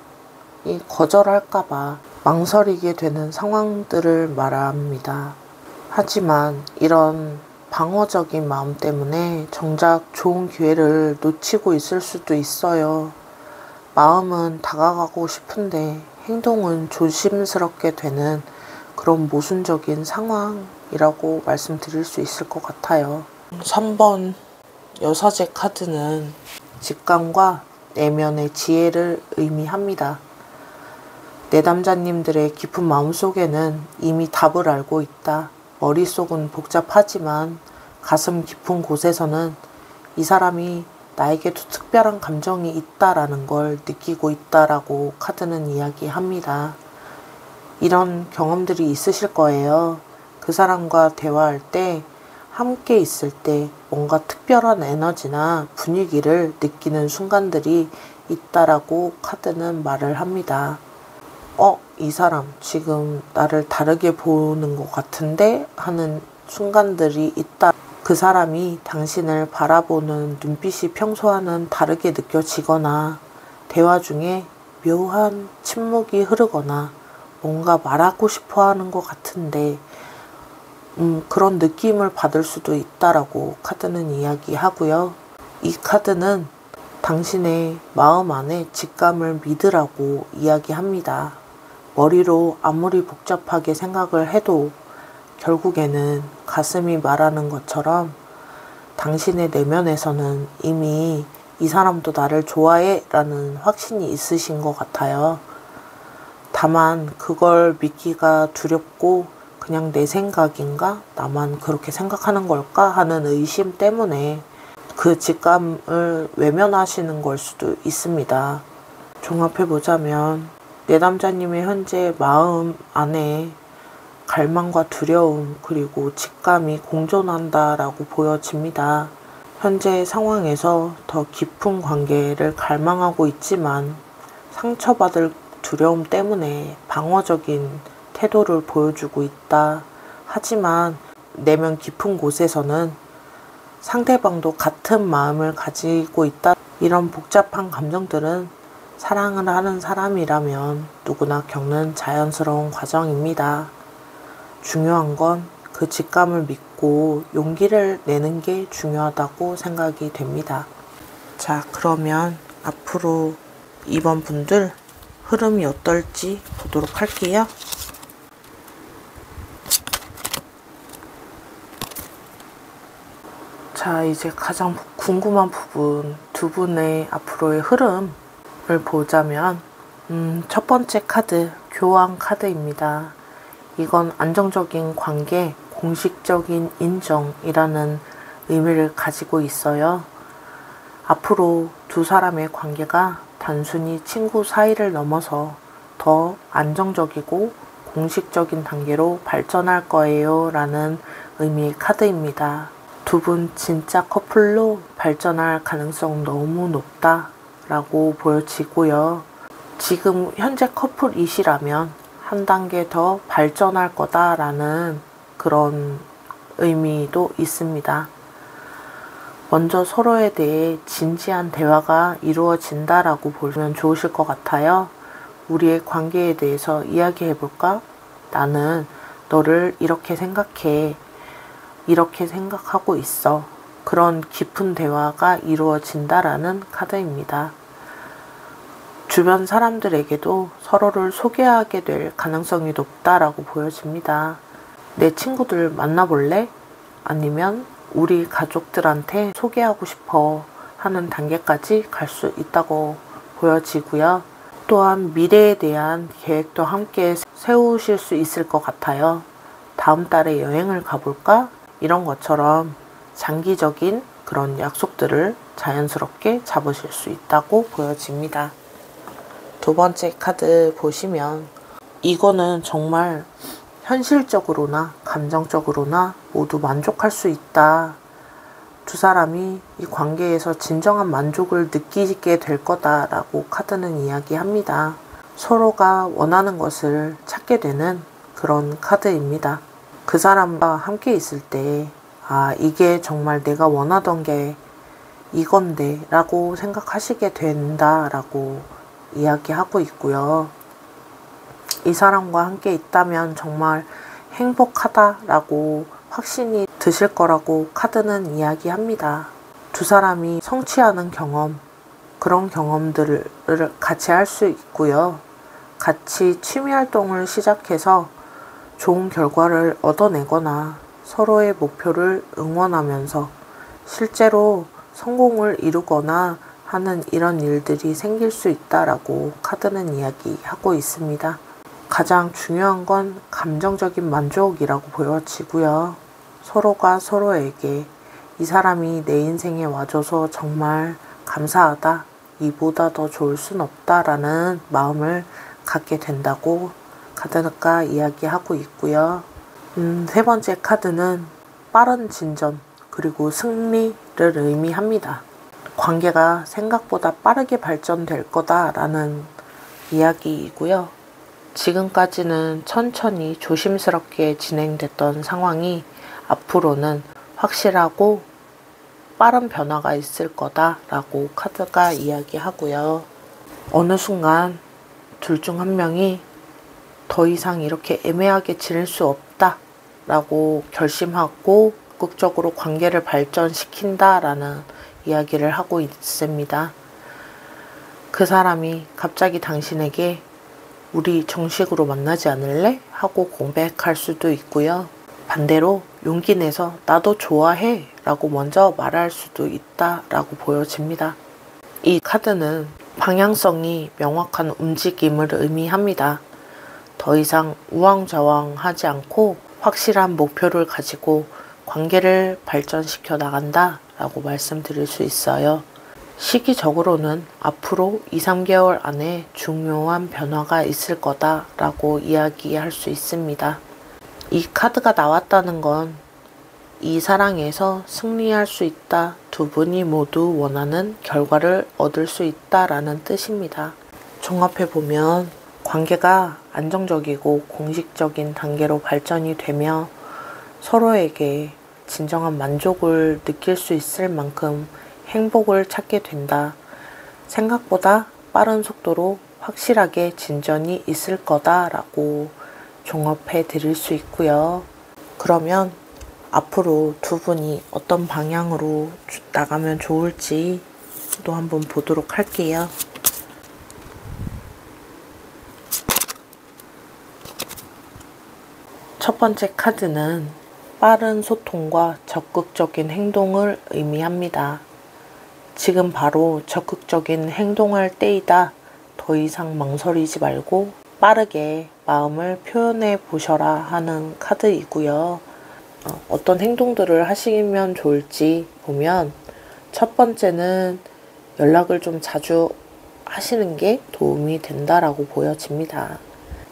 거절할까봐 망설이게 되는 상황들을 말합니다. 하지만 이런 방어적인 마음 때문에 정작 좋은 기회를 놓치고 있을 수도 있어요. 마음은 다가가고 싶은데 행동은 조심스럽게 되는 그런 모순적인 상황이라고 말씀드릴 수 있을 것 같아요. 3번 여사제 카드는 직감과 내면의 지혜를 의미합니다. 내담자님들의 깊은 마음속에는 이미 답을 알고 있다. 머릿속은 복잡하지만 가슴 깊은 곳에서는 이 사람이 나에게도 특별한 감정이 있다라는 걸 느끼고 있다라고 카드는 이야기합니다. 이런 경험들이 있으실 거예요. 그 사람과 대화할 때, 함께 있을 때 뭔가 특별한 에너지나 분위기를 느끼는 순간들이 있다라고 카드는 말을 합니다. 이 사람 지금 나를 다르게 보는 것 같은데 하는 순간들이 있다. 그 사람이 당신을 바라보는 눈빛이 평소와는 다르게 느껴지거나, 대화 중에 묘한 침묵이 흐르거나 뭔가 말하고 싶어 하는 것 같은데 그런 느낌을 받을 수도 있다라고 카드는 이야기하고요. 이 카드는 당신의 마음 안에 직감을 믿으라고 이야기합니다. 머리로 아무리 복잡하게 생각을 해도 결국에는 가슴이 말하는 것처럼 당신의 내면에서는 이미 이 사람도 나를 좋아해 라는 확신이 있으신 것 같아요. 다만 그걸 믿기가 두렵고 그냥 내 생각인가? 나만 그렇게 생각하는 걸까? 하는 의심 때문에 그 직감을 외면하시는 걸 수도 있습니다. 종합해보자면 내담자님의 현재 마음 안에 갈망과 두려움 그리고 직감이 공존한다라고 보여집니다. 현재 상황에서 더 깊은 관계를 갈망하고 있지만 상처받을 두려움 때문에 방어적인 태도를 보여주고 있다. 하지만 내면 깊은 곳에서는 상대방도 같은 마음을 가지고 있다. 이런 복잡한 감정들은 사랑을 하는 사람이라면 누구나 겪는 자연스러운 과정입니다. 중요한 건 그 직감을 믿고 용기를 내는 게 중요하다고 생각이 됩니다. 자, 그러면 앞으로 이번 분들 흐름이 어떨지 보도록 할게요. 자, 이제 가장 궁금한 부분, 두 분의 앞으로의 흐름을 보자면 첫 번째 카드, 교황 카드입니다. 이건 안정적인 관계, 공식적인 인정이라는 의미를 가지고 있어요. 앞으로 두 사람의 관계가 단순히 친구 사이를 넘어서 더 안정적이고 공식적인 단계로 발전할 거예요 라는 의미의 카드입니다. 두 분 진짜 커플로 발전할 가능성 너무 높다 라고 보여지고요. 지금 현재 커플이시라면 한 단계 더 발전할 거다라는 그런 의미도 있습니다. 먼저 서로에 대해 진지한 대화가 이루어진다라고 보면 좋으실 것 같아요. 우리의 관계에 대해서 이야기해볼까? 나는 너를 이렇게 생각해. 이렇게 생각하고 있어. 그런 깊은 대화가 이루어진다라는 카드입니다. 주변 사람들에게도 서로를 소개하게 될 가능성이 높다라고 보여집니다. 내 친구들 만나볼래? 아니면 우리 가족들한테 소개하고 싶어 하는 단계까지 갈 수 있다고 보여지고요. 또한 미래에 대한 계획도 함께 세우실 수 있을 것 같아요. 다음 달에 여행을 가볼까? 이런 것처럼 장기적인 그런 약속들을 자연스럽게 잡으실 수 있다고 보여집니다. 두 번째 카드 보시면 이거는 정말 현실적으로나 감정적으로나 모두 만족할 수 있다. 두 사람이 이 관계에서 진정한 만족을 느끼게 될 거다라고 카드는 이야기합니다. 서로가 원하는 것을 찾게 되는 그런 카드입니다. 그 사람과 함께 있을 때 이게 정말 내가 원하던 게 이건데 라고 생각하시게 된다라고 이야기하고 있고요. 이 사람과 함께 있다면 정말 행복하다라고 확신이 드실 거라고 카드는 이야기합니다. 두 사람이 성취하는 경험, 그런 경험들을 같이 할 수 있고요. 같이 취미활동을 시작해서 좋은 결과를 얻어내거나 서로의 목표를 응원하면서 실제로 성공을 이루거나 하는 이런 일들이 생길 수 있다라고 카드는 이야기하고 있습니다. 가장 중요한 건 감정적인 만족이라고 보여지고요. 서로가 서로에게 이 사람이 내 인생에 와줘서 정말 감사하다, 이보다 더 좋을 순 없다라는 마음을 갖게 된다고 카드가 이야기하고 있고요. 세 번째 카드는 빠른 진전 그리고 승리를 의미합니다. 관계가 생각보다 빠르게 발전될 거다라는 이야기이고요. 지금까지는 천천히 조심스럽게 진행됐던 상황이 앞으로는 확실하고 빠른 변화가 있을 거다라고 카드가 이야기하고요. 어느 순간 둘 중 한 명이 더 이상 이렇게 애매하게 지낼 수 없다라고 결심하고 적극적으로 관계를 발전시킨다라는 이야기를 하고 있습니다. 그 사람이 갑자기 당신에게 우리 정식으로 만나지 않을래? 하고 고백할 수도 있고요. 반대로 용기 내서 나도 좋아해 라고 먼저 말할 수도 있다라고 보여집니다. 이 카드는 방향성이 명확한 움직임을 의미합니다. 더 이상 우왕좌왕하지 않고 확실한 목표를 가지고 관계를 발전시켜 나간다 라고 말씀드릴 수 있어요. 시기적으로는 앞으로 2, 3개월 안에 중요한 변화가 있을 거다 라고 이야기할 수 있습니다. 이 카드가 나왔다는 건 이 사랑에서 승리할 수 있다, 두 분이 모두 원하는 결과를 얻을 수 있다라는 뜻입니다. 종합해보면 관계가 안정적이고 공식적인 단계로 발전이 되며 서로에게 진정한 만족을 느낄 수 있을 만큼 행복을 찾게 된다. 생각보다 빠른 속도로 확실하게 진전이 있을 거다라고 종합해 드릴 수 있고요. 그러면 앞으로 두 분이 어떤 방향으로 나가면 좋을지 또 한번 보도록 할게요. 첫 번째 카드는 빠른 소통과 적극적인 행동을 의미합니다. 지금 바로 적극적인 행동할 때이다. 더 이상 망설이지 말고 빠르게 마음을 표현해 보셔라 하는 카드이고요. 어떤 행동들을 하시면 좋을지 보면 첫 번째는 연락을 좀 자주 하시는 게 도움이 된다라고 보여집니다.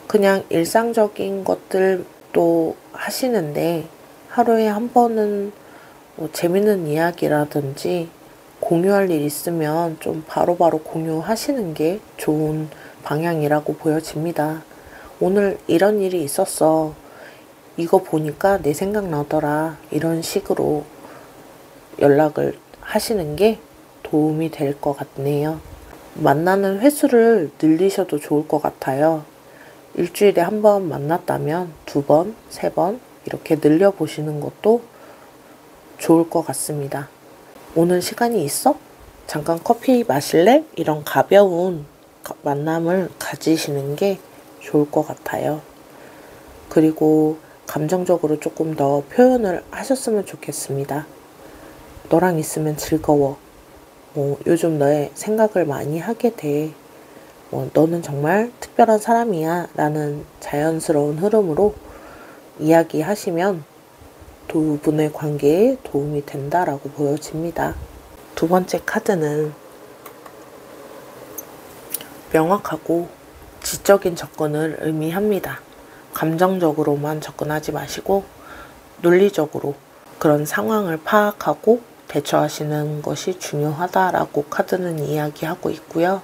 그냥 일상적인 것들도 하시는데 하루에 한 번은 재밌는 이야기라든지 공유할 일 있으면 좀 바로바로 공유하시는 게 좋은 방향이라고 보여집니다. 오늘 이런 일이 있었어. 이거 보니까 내 생각 나더라. 이런 식으로 연락을 하시는 게 도움이 될 것 같네요. 만나는 횟수를 늘리셔도 좋을 것 같아요. 일주일에 한 번 만났다면 2번, 3번 이렇게 늘려보시는 것도 좋을 것 같습니다. 오늘 시간이 있어? 잠깐 커피 마실래? 이런 가벼운 만남을 가지시는 게 좋을 것 같아요. 그리고 감정적으로 조금 더 표현을 하셨으면 좋겠습니다. 너랑 있으면 즐거워. 요즘 너의 생각을 많이 하게 돼. 너는 정말 특별한 사람이야. 라는 자연스러운 흐름으로 이야기하시면 두 분의 관계에 도움이 된다라고 보여집니다. 두 번째 카드는 명확하고 지적인 접근을 의미합니다. 감정적으로만 접근하지 마시고 논리적으로 그런 상황을 파악하고 대처하시는 것이 중요하다라고 카드는 이야기하고 있고요.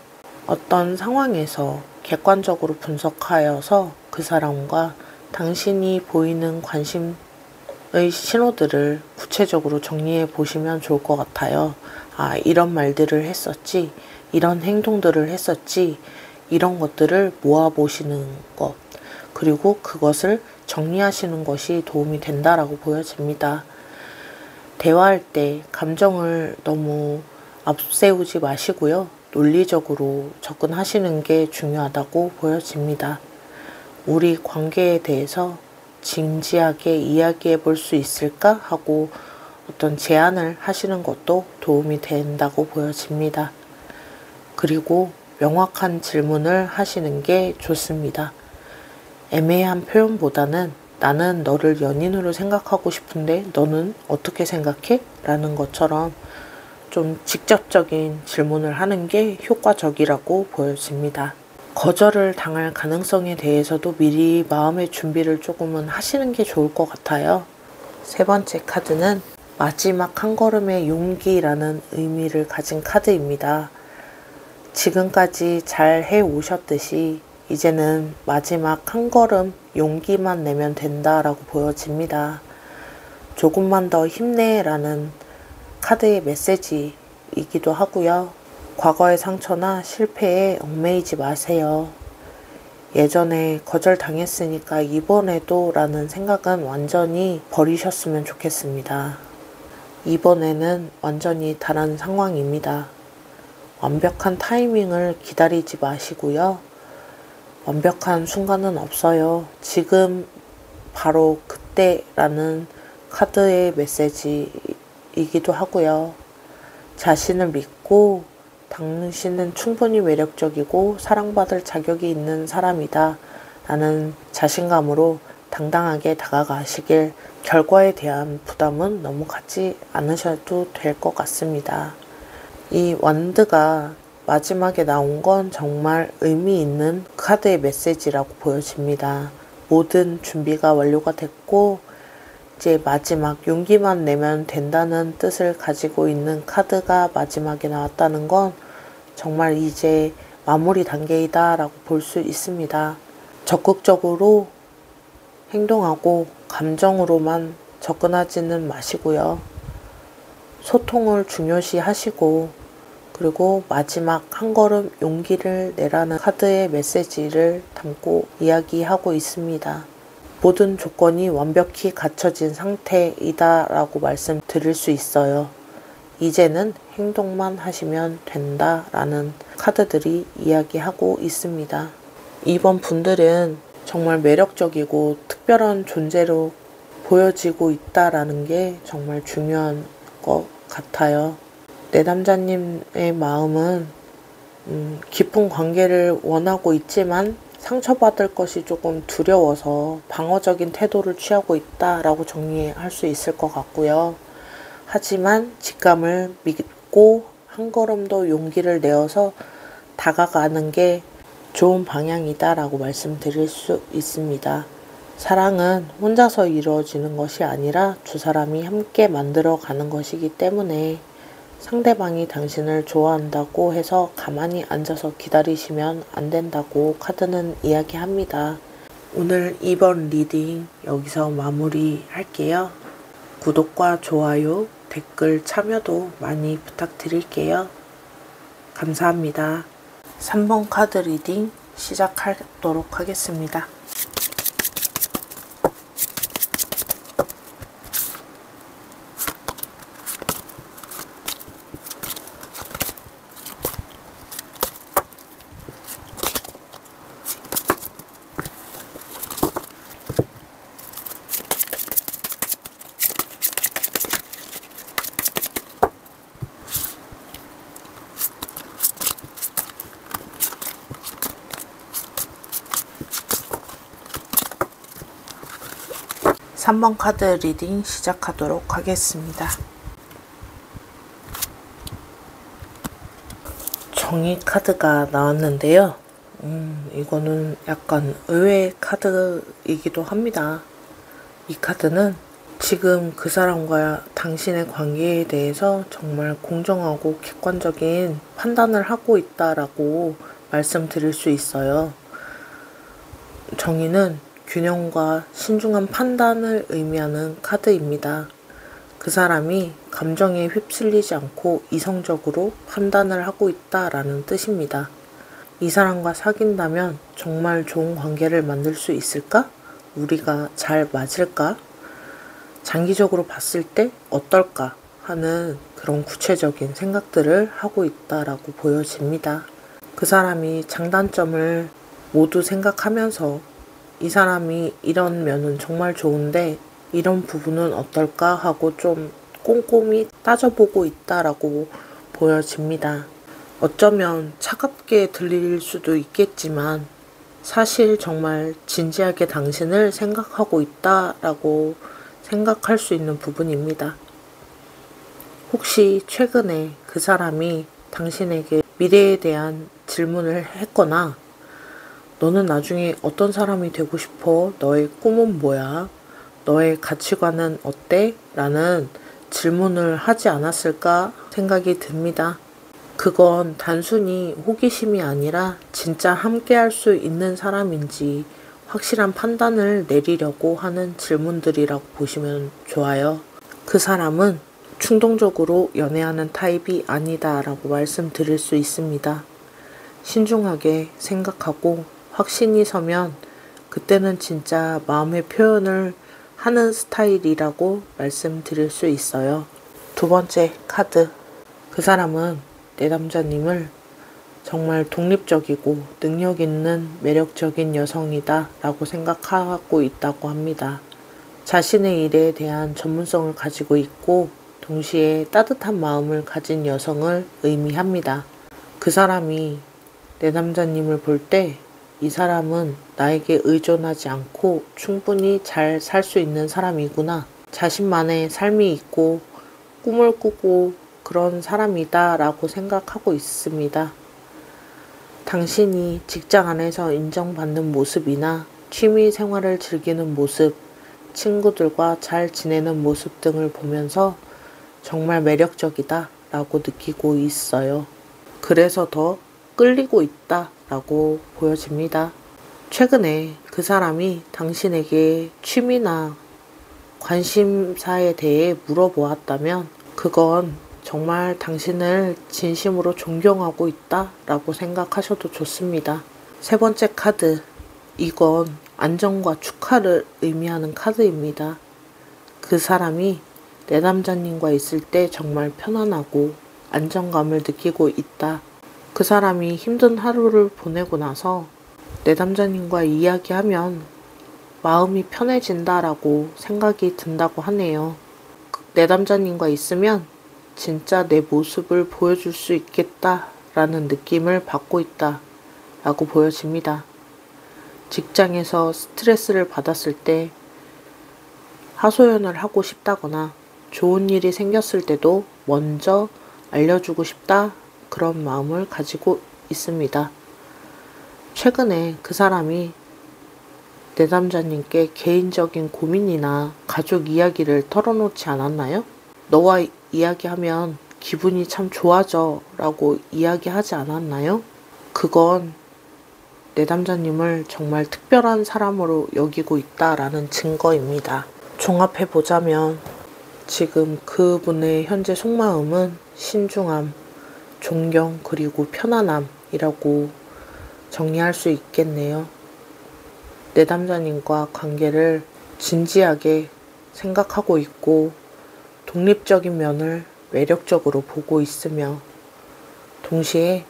어떤 상황에서 객관적으로 분석하여서 그 사람과 당신이 보이는 관심의 신호들을 구체적으로 정리해 보시면 좋을 것 같아요. 아, 이런 말들을 했었지, 이런 행동들을 했었지, 이런 것들을 모아보시는 것, 그리고 그것을 정리하시는 것이 도움이 된다라고 보여집니다. 대화할 때 감정을 너무 앞세우지 마시고요. 논리적으로 접근하시는 게 중요하다고 보여집니다. 우리 관계에 대해서 진지하게 이야기해 볼 수 있을까 하고 어떤 제안을 하시는 것도 도움이 된다고 보여집니다. 그리고 명확한 질문을 하시는 게 좋습니다. 애매한 표현보다는 나는 너를 연인으로 생각하고 싶은데 너는 어떻게 생각해? 라는 것처럼 좀 직접적인 질문을 하는 게 효과적이라고 보여집니다. 거절을 당할 가능성에 대해서도 미리 마음의 준비를 조금은 하시는 게 좋을 것 같아요. 세 번째 카드는 마지막 한 걸음의 용기라는 의미를 가진 카드입니다. 지금까지 잘 해오셨듯이 이제는 마지막 한 걸음 용기만 내면 된다라고 보여집니다. 조금만 더 힘내라는 카드의 메시지이기도 하고요. 과거의 상처나 실패에 얽매이지 마세요. 예전에 거절당했으니까 이번에도 라는 생각은 완전히 버리셨으면 좋겠습니다. 이번에는 완전히 다른 상황입니다. 완벽한 타이밍을 기다리지 마시고요. 완벽한 순간은 없어요. 지금 바로 그때라는 카드의 메시지이기도 하고요. 자신을 믿고 당신은 충분히 매력적이고 사랑받을 자격이 있는 사람이다 라는 자신감으로 당당하게 다가가시길, 결과에 대한 부담은 너무 갖지 않으셔도 될 것 같습니다. 이 완드가 마지막에 나온 건 정말 의미 있는 카드의 메시지라고 보여집니다. 모든 준비가 완료가 됐고 이제 마지막 용기만 내면 된다는 뜻을 가지고 있는 카드가 마지막에 나왔다는 건 정말 이제 마무리 단계이다 라고 볼 수 있습니다. 적극적으로 행동하고 감정으로만 접근하지는 마시고요. 소통을 중요시 하시고, 그리고 마지막 한 걸음 용기를 내라는 카드의 메시지를 담고 이야기하고 있습니다. 모든 조건이 완벽히 갖춰진 상태이다 라고 말씀드릴 수 있어요. 이제는 행동만 하시면 된다 라는 카드들이 이야기하고 있습니다. 이번 분들은 정말 매력적이고 특별한 존재로 보여지고 있다라는 게 정말 중요한 것 같아요. 내남자님의 마음은 깊은 관계를 원하고 있지만 상처받을 것이 조금 두려워서 방어적인 태도를 취하고 있다라고 정리할 수 있을 것 같고요. 하지만 직감을 믿고 한 걸음 더 용기를 내어서 다가가는 게 좋은 방향이다라고 말씀드릴 수 있습니다. 사랑은 혼자서 이루어지는 것이 아니라 두 사람이 함께 만들어가는 것이기 때문에 상대방이 당신을 좋아한다고 해서 가만히 앉아서 기다리시면 안 된다고 카드는 이야기합니다. 오늘 이번 리딩 여기서 마무리할게요. 구독과 좋아요, 댓글 참여도 많이 부탁드릴게요. 감사합니다. 3번 카드 리딩 시작하도록 하겠습니다. 3번 카드 리딩 시작하도록 하겠습니다. 정의 카드가 나왔는데요. 이거는 약간 의외의 카드이기도 합니다. 이 카드는 지금 그 사람과 당신의 관계에 대해서 정말 공정하고 객관적인 판단을 하고 있다라고 말씀드릴 수 있어요. 정의는 균형과 신중한 판단을 의미하는 카드입니다. 그 사람이 감정에 휩쓸리지 않고 이성적으로 판단을 하고 있다라는 뜻입니다. 이 사람과 사귄다면 정말 좋은 관계를 만들 수 있을까? 우리가 잘 맞을까? 장기적으로 봤을 때 어떨까? 하는 그런 구체적인 생각들을 하고 있다라고 보여집니다. 그 사람이 장단점을 모두 생각하면서 이 사람이 이런 면은 정말 좋은데 이런 부분은 어떨까 하고 좀 꼼꼼히 따져보고 있다라고 보여집니다. 어쩌면 차갑게 들릴 수도 있겠지만 사실 정말 진지하게 당신을 생각하고 있다라고 생각할 수 있는 부분입니다. 혹시 최근에 그 사람이 당신에게 미래에 대한 질문을 했거나 너는 나중에 어떤 사람이 되고 싶어? 너의 꿈은 뭐야? 너의 가치관은 어때? 라는 질문을 하지 않았을까 생각이 듭니다. 그건 단순히 호기심이 아니라 진짜 함께 할 수 있는 사람인지 확실한 판단을 내리려고 하는 질문들이라고 보시면 좋아요. 그 사람은 충동적으로 연애하는 타입이 아니다라고 말씀드릴 수 있습니다. 신중하게 생각하고 확신이 서면 그때는 진짜 마음의 표현을 하는 스타일이라고 말씀드릴 수 있어요. 두 번째 카드. 그 사람은 내 남자님을 정말 독립적이고 능력 있는 매력적인 여성이다 라고 생각하고 있다고 합니다. 자신의 일에 대한 전문성을 가지고 있고 동시에 따뜻한 마음을 가진 여성을 의미합니다. 그 사람이 내 남자님을 볼 때 이 사람은 나에게 의존하지 않고 충분히 잘 살 수 있는 사람이구나. 자신만의 삶이 있고 꿈을 꾸고 그런 사람이다 라고 생각하고 있습니다. 당신이 직장 안에서 인정받는 모습이나 취미 생활을 즐기는 모습, 친구들과 잘 지내는 모습 등을 보면서 정말 매력적이다 라고 느끼고 있어요. 그래서 더 끌리고 있다 라고 보여집니다. 최근에 그 사람이 당신에게 취미나 관심사에 대해 물어보았다면 그건 정말 당신을 진심으로 존경하고 있다 라고 생각하셔도 좋습니다. 세 번째 카드. 이건 안정과 축하를 의미하는 카드입니다. 그 사람이 내 남자님과 있을 때 정말 편안하고 안정감을 느끼고 있다. 그 사람이 힘든 하루를 보내고 나서 내 남자님과 이야기하면 마음이 편해진다라고 생각이 든다고 하네요. 내 남자님과 있으면 진짜 내 모습을 보여줄 수 있겠다라는 느낌을 받고 있다라고 보여집니다. 직장에서 스트레스를 받았을 때 하소연을 하고 싶다거나 좋은 일이 생겼을 때도 먼저 알려주고 싶다 그런 마음을 가지고 있습니다. 최근에 그 사람이 내 남자님께 개인적인 고민이나 가족 이야기를 털어놓지 않았나요? 너와 이야기하면 기분이 참 좋아져 라고 이야기하지 않았나요? 그건 내 남자님을 정말 특별한 사람으로 여기고 있다라는 증거입니다. 종합해보자면 지금 그분의 현재 속마음은 신중함, 존경 그리고 편안함이라고 정리할 수 있겠네요. 내 남자님과 관계를 진지하게 생각하고 있고 독립적인 면을 매력적으로 보고 있으며 동시에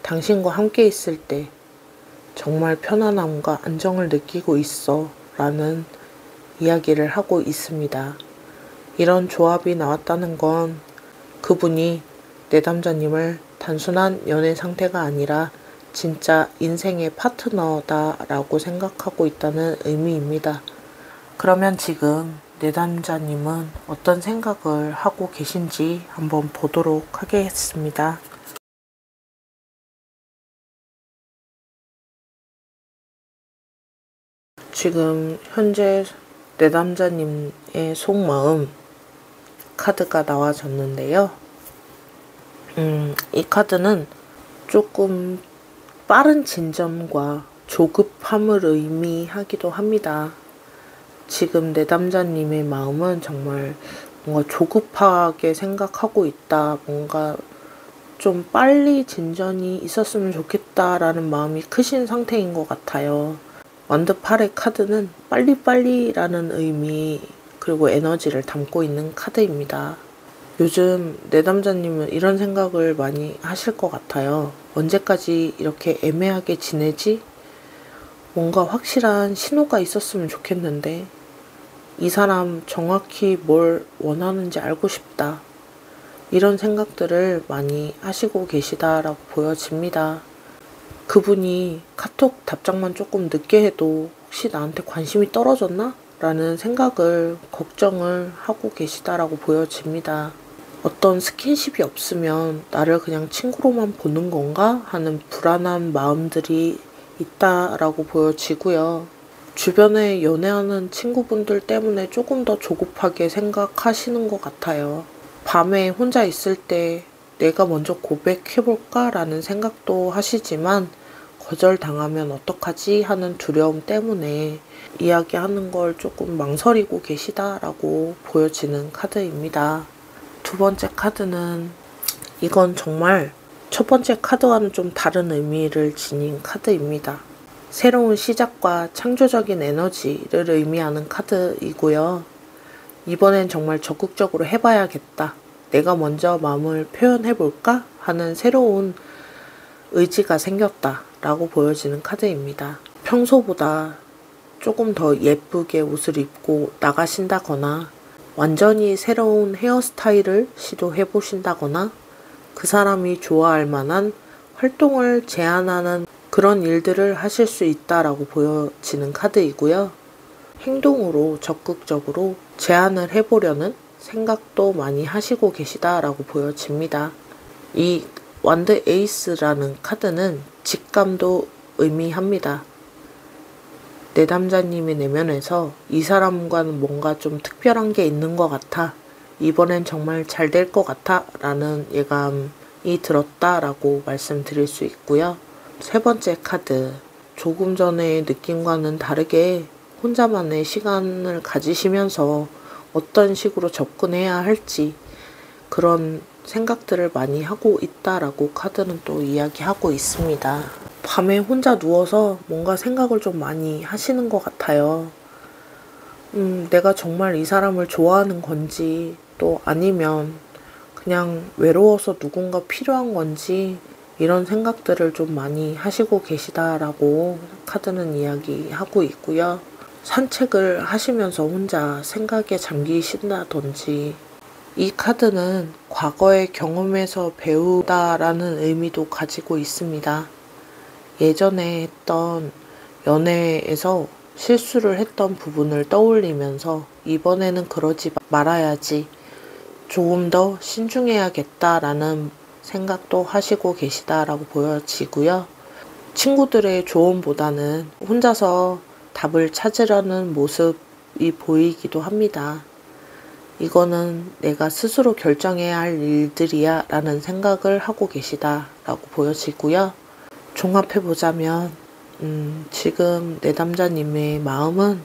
당신과 함께 있을 때 정말 편안함과 안정을 느끼고 있어 라는 이야기를 하고 있습니다. 이런 조합이 나왔다는 건 그분이 내 남자님을 단순한 연애 상태가 아니라 진짜 인생의 파트너다라고 생각하고 있다는 의미입니다. 그러면 지금 내 남자님은 어떤 생각을 하고 계신지 한번 보도록 하겠습니다. 지금 현재 내담자님의 속마음 카드가 나와줬는데요. 이 카드는 조금 빠른 진전과 조급함을 의미하기도 합니다. 지금 내담자님의 마음은 정말 뭔가 조급하게 생각하고 있다. 뭔가 좀 빨리 진전이 있었으면 좋겠다라는 마음이 크신 상태인 것 같아요. 완드 8의 카드는 빨리빨리라는 의미 그리고 에너지를 담고 있는 카드입니다. 요즘 내담자님은 이런 생각을 많이 하실 것 같아요. 언제까지 이렇게 애매하게 지내지? 뭔가 확실한 신호가 있었으면 좋겠는데 이 사람 정확히 뭘 원하는지 알고 싶다. 이런 생각들을 많이 하시고 계시다라고 보여집니다. 그분이 카톡 답장만 조금 늦게 해도 혹시 나한테 관심이 떨어졌나? 라는 생각을 걱정을 하고 계시다라고 보여집니다. 어떤 스킨십이 없으면 나를 그냥 친구로만 보는 건가? 하는 불안한 마음들이 있다라고 보여지고요. 주변에 연애하는 친구분들 때문에 조금 더 조급하게 생각하시는 것 같아요. 밤에 혼자 있을 때 내가 먼저 고백해볼까? 라는 생각도 하시지만 거절당하면 어떡하지? 하는 두려움 때문에 이야기하는 걸 조금 망설이고 계시다라고 보여지는 카드입니다. 두 번째 카드는 이건 정말 첫 번째 카드와는 좀 다른 의미를 지닌 카드입니다. 새로운 시작과 창조적인 에너지를 의미하는 카드이고요. 이번엔 정말 적극적으로 해봐야겠다. 내가 먼저 마음을 표현해볼까? 하는 새로운 의지가 생겼다 라고 보여지는 카드입니다. 평소보다 조금 더 예쁘게 옷을 입고 나가신다거나 완전히 새로운 헤어스타일을 시도해보신다거나 그 사람이 좋아할 만한 활동을 제안하는 그런 일들을 하실 수 있다라고 보여지는 카드이고요. 행동으로 적극적으로 제안을 해보려는 생각도 많이 하시고 계시다라고 보여집니다. 이 완드 에이스라는 카드는 직감도 의미합니다. 내담자님의 내면에서 이 사람과는 뭔가 좀 특별한 게 있는 것 같아. 이번엔 정말 잘 될 것 같아. 라는 예감이 들었다라고 말씀드릴 수 있고요. 세 번째 카드. 조금 전의 느낌과는 다르게 혼자만의 시간을 가지시면서 어떤 식으로 접근해야 할지 그런 생각들을 많이 하고 있다라고 카드는 또 이야기하고 있습니다. 밤에 혼자 누워서 뭔가 생각을 좀 많이 하시는 것 같아요. 내가 정말 이 사람을 좋아하는 건지 또 아니면 그냥 외로워서 누군가 필요한 건지 이런 생각들을 좀 많이 하시고 계시다라고 카드는 이야기하고 있고요. 산책을 하시면서 혼자 생각에 잠기신다든지 이 카드는 과거의 경험에서 배우다라는 의미도 가지고 있습니다. 예전에 했던 연애에서 실수를 했던 부분을 떠올리면서 이번에는 그러지 말아야지, 조금 더 신중해야겠다라는 생각도 하시고 계시다라고 보여지고요. 친구들의 조언보다는 혼자서 답을 찾으려는 모습이 보이기도 합니다. 이거는 내가 스스로 결정해야 할 일들이야 라는 생각을 하고 계시다라고 보여지고요. 종합해보자면 지금 내담자님의 마음은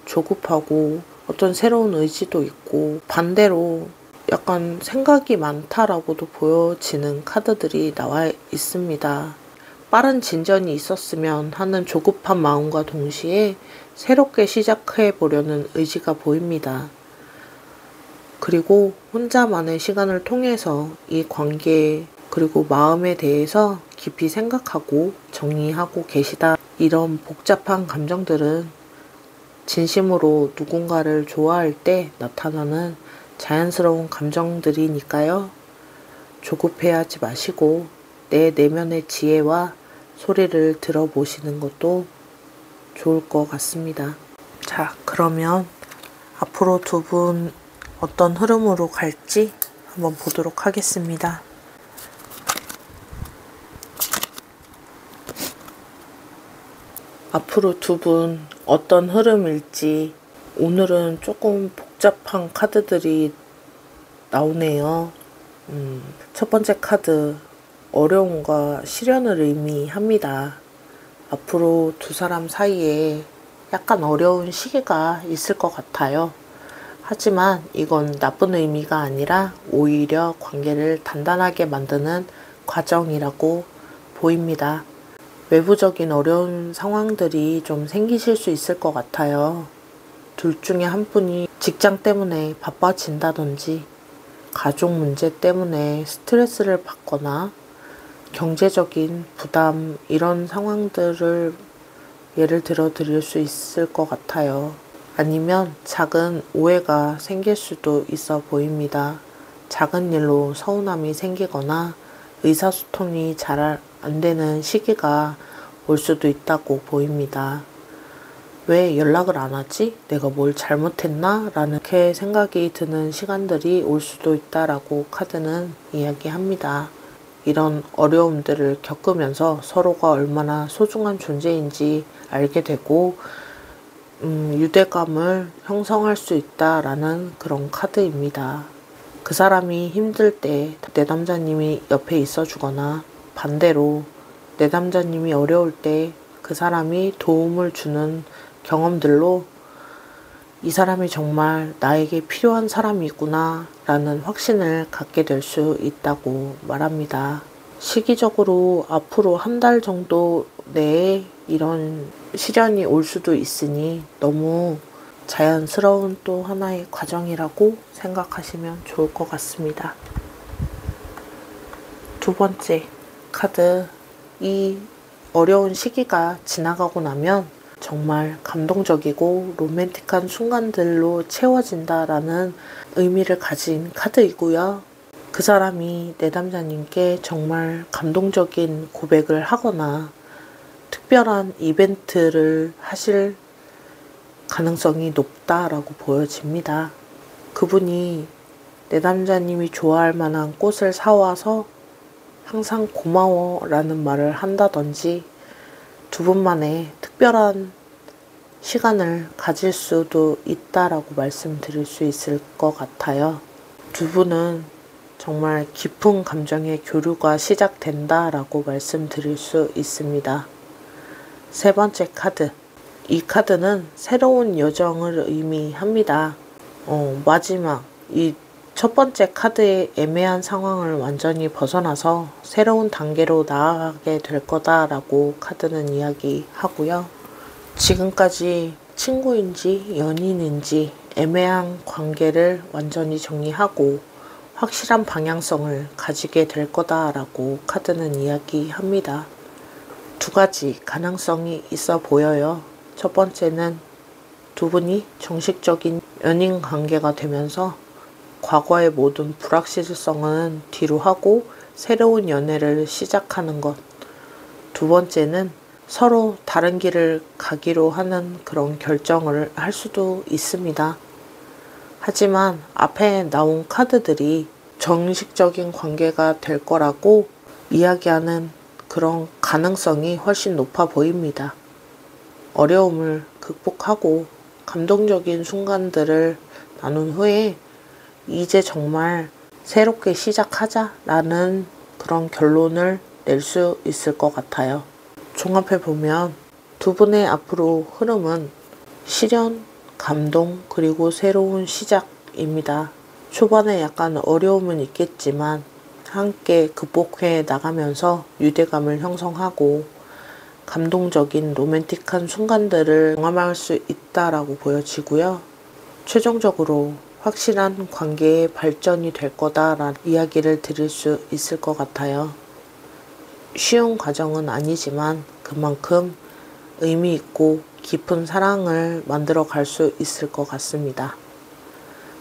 조급하고 어떤 새로운 의지도 있고 반대로 약간 생각이 많다라고도 보여지는 카드들이 나와 있습니다. 빠른 진전이 있었으면 하는 조급한 마음과 동시에 새롭게 시작해 보려는 의지가 보입니다. 그리고 혼자만의 시간을 통해서 이 관계 그리고 마음에 대해서 깊이 생각하고 정리하고 계시다. 이런 복잡한 감정들은 진심으로 누군가를 좋아할 때 나타나는 자연스러운 감정들이니까요. 조급해하지 마시고 내 내면의 지혜와 소리를 들어보시는 것도 좋을 것 같습니다. 자, 그러면 앞으로 두 분 어떤 흐름으로 갈지 한번 보도록 하겠습니다. 앞으로 두 분 어떤 흐름일지 오늘은 조금 복잡한 카드들이 나오네요. 첫 번째 카드, 어려움과 시련을 의미합니다. 앞으로 두 사람 사이에 약간 어려운 시기가 있을 것 같아요. 하지만 이건 나쁜 의미가 아니라 오히려 관계를 단단하게 만드는 과정이라고 보입니다. 외부적인 어려운 상황들이 좀 생기실 수 있을 것 같아요. 둘 중에 한 분이 직장 때문에 바빠진다든지 가족 문제 때문에 스트레스를 받거나 경제적인 부담 이런 상황들을 예를 들어 드릴 수 있을 것 같아요. 아니면 작은 오해가 생길 수도 있어 보입니다. 작은 일로 서운함이 생기거나 의사소통이 잘 안 되는 시기가 올 수도 있다고 보입니다. 왜 연락을 안 하지? 내가 뭘 잘못했나? 라는 그렇게 생각이 드는 시간들이 올 수도 있다라고 카드는 이야기합니다. 이런 어려움들을 겪으면서 서로가 얼마나 소중한 존재인지 알게 되고 유대감을 형성할 수 있다라는 그런 카드입니다. 그 사람이 힘들 때 내 남자님이 옆에 있어 주거나 반대로 내 남자님이 어려울 때 그 사람이 도움을 주는 경험들로 이 사람이 정말 나에게 필요한 사람이구나 라는 확신을 갖게 될 수 있다고 말합니다. 시기적으로 앞으로 한 달 정도 내에 이런 시련이 올 수도 있으니 너무 자연스러운 또 하나의 과정이라고 생각하시면 좋을 것 같습니다. 두 번째 카드, 이 어려운 시기가 지나가고 나면 정말 감동적이고 로맨틱한 순간들로 채워진다라는 의미를 가진 카드이고요. 그 사람이 내 남자님께 정말 감동적인 고백을 하거나 특별한 이벤트를 하실 가능성이 높다라고 보여집니다. 그분이 내 남자님이 좋아할 만한 꽃을 사와서 항상 고마워 라는 말을 한다든지 두 분만의 특별한 시간을 가질 수도 있다라고 말씀드릴 수 있을 것 같아요. 두 분은 정말 깊은 감정의 교류가 시작된다라고 말씀드릴 수 있습니다. 세 번째 카드. 이 카드는 새로운 여정을 의미합니다. 마지막 이 첫 번째 카드의 애매한 상황을 완전히 벗어나서 새로운 단계로 나아가게 될 거다라고 카드는 이야기하고요. 지금까지 친구인지 연인인지 애매한 관계를 완전히 정리하고 확실한 방향성을 가지게 될 거다라고 카드는 이야기합니다. 두 가지 가능성이 있어 보여요. 첫 번째는 두 분이 정식적인 연인 관계가 되면서 과거의 모든 불확실성은 뒤로 하고 새로운 연애를 시작하는 것. 두 번째는 서로 다른 길을 가기로 하는 그런 결정을 할 수도 있습니다. 하지만 앞에 나온 카드들이 정식적인 관계가 될 거라고 이야기하는 그런 가능성이 훨씬 높아 보입니다. 어려움을 극복하고 감동적인 순간들을 나눈 후에 이제 정말 새롭게 시작하자라는 그런 결론을 낼 수 있을 것 같아요. 종합해보면 두 분의 앞으로 흐름은 시련, 감동, 그리고 새로운 시작입니다. 초반에 약간 어려움은 있겠지만 함께 극복해 나가면서 유대감을 형성하고 감동적인 로맨틱한 순간들을 경험할 수 있다라고 보여지고요. 최종적으로 확실한 관계의 발전이 될 거다라는 이야기를 드릴 수 있을 것 같아요. 쉬운 과정은 아니지만 그만큼 의미 있고 깊은 사랑을 만들어 갈 수 있을 것 같습니다.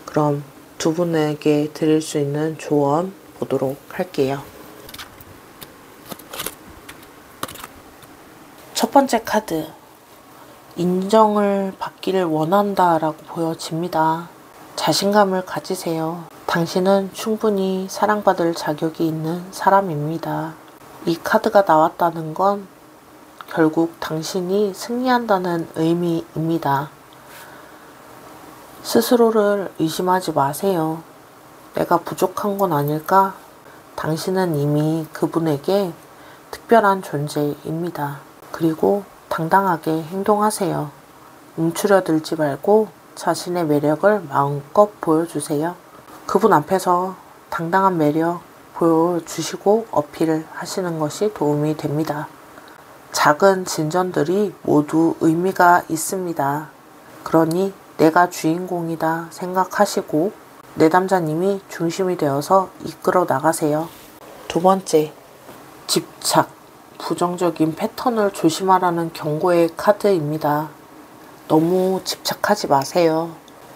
그럼 두 분에게 드릴 수 있는 조언 보도록 할게요. 첫 번째 카드, 인정을 받기를 원한다라고 보여집니다. 자신감을 가지세요. 당신은 충분히 사랑받을 자격이 있는 사람입니다. 이 카드가 나왔다는 건 결국 당신이 승리한다는 의미입니다. 스스로를 의심하지 마세요. 내가 부족한 건 아닐까? 당신은 이미 그분에게 특별한 존재입니다. 그리고 당당하게 행동하세요. 움츠려들지 말고 자신의 매력을 마음껏 보여주세요. 그분 앞에서 당당한 매력 보여주시고 어필을 하시는 것이 도움이 됩니다. 작은 진전들이 모두 의미가 있습니다. 그러니 내가 주인공이다 생각하시고 내담자님이 중심이 되어서 이끌어 나가세요. 두 번째, 집착. 부정적인 패턴을 조심하라는 경고의 카드입니다. 너무 집착하지 마세요.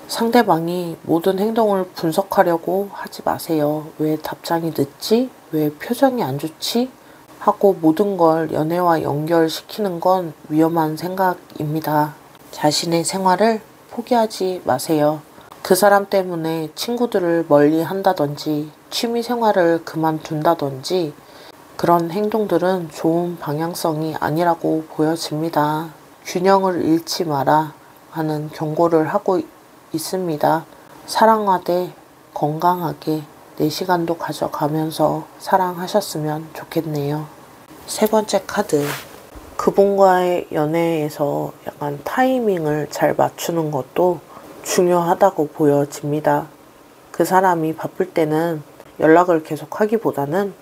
상대방이 모든 행동을 분석하려고 하지 마세요. 왜 답장이 늦지? 왜 표정이 안 좋지? 하고 모든 걸 연애와 연결시키는 건 위험한 생각입니다. 자신의 생활을 포기하지 마세요. 그 사람 때문에 친구들을 멀리 한다든지 취미 생활을 그만둔다든지 그런 행동들은 좋은 방향성이 아니라고 보여집니다. 균형을 잃지 마라 하는 경고를 하고 있습니다. 사랑하되 건강하게 내 시간도 가져가면서 사랑하셨으면 좋겠네요. 세 번째 카드. 그분과의 연애에서 약간 타이밍을 잘 맞추는 것도 중요하다고 보여집니다. 그 사람이 바쁠 때는 연락을 계속 하기보다는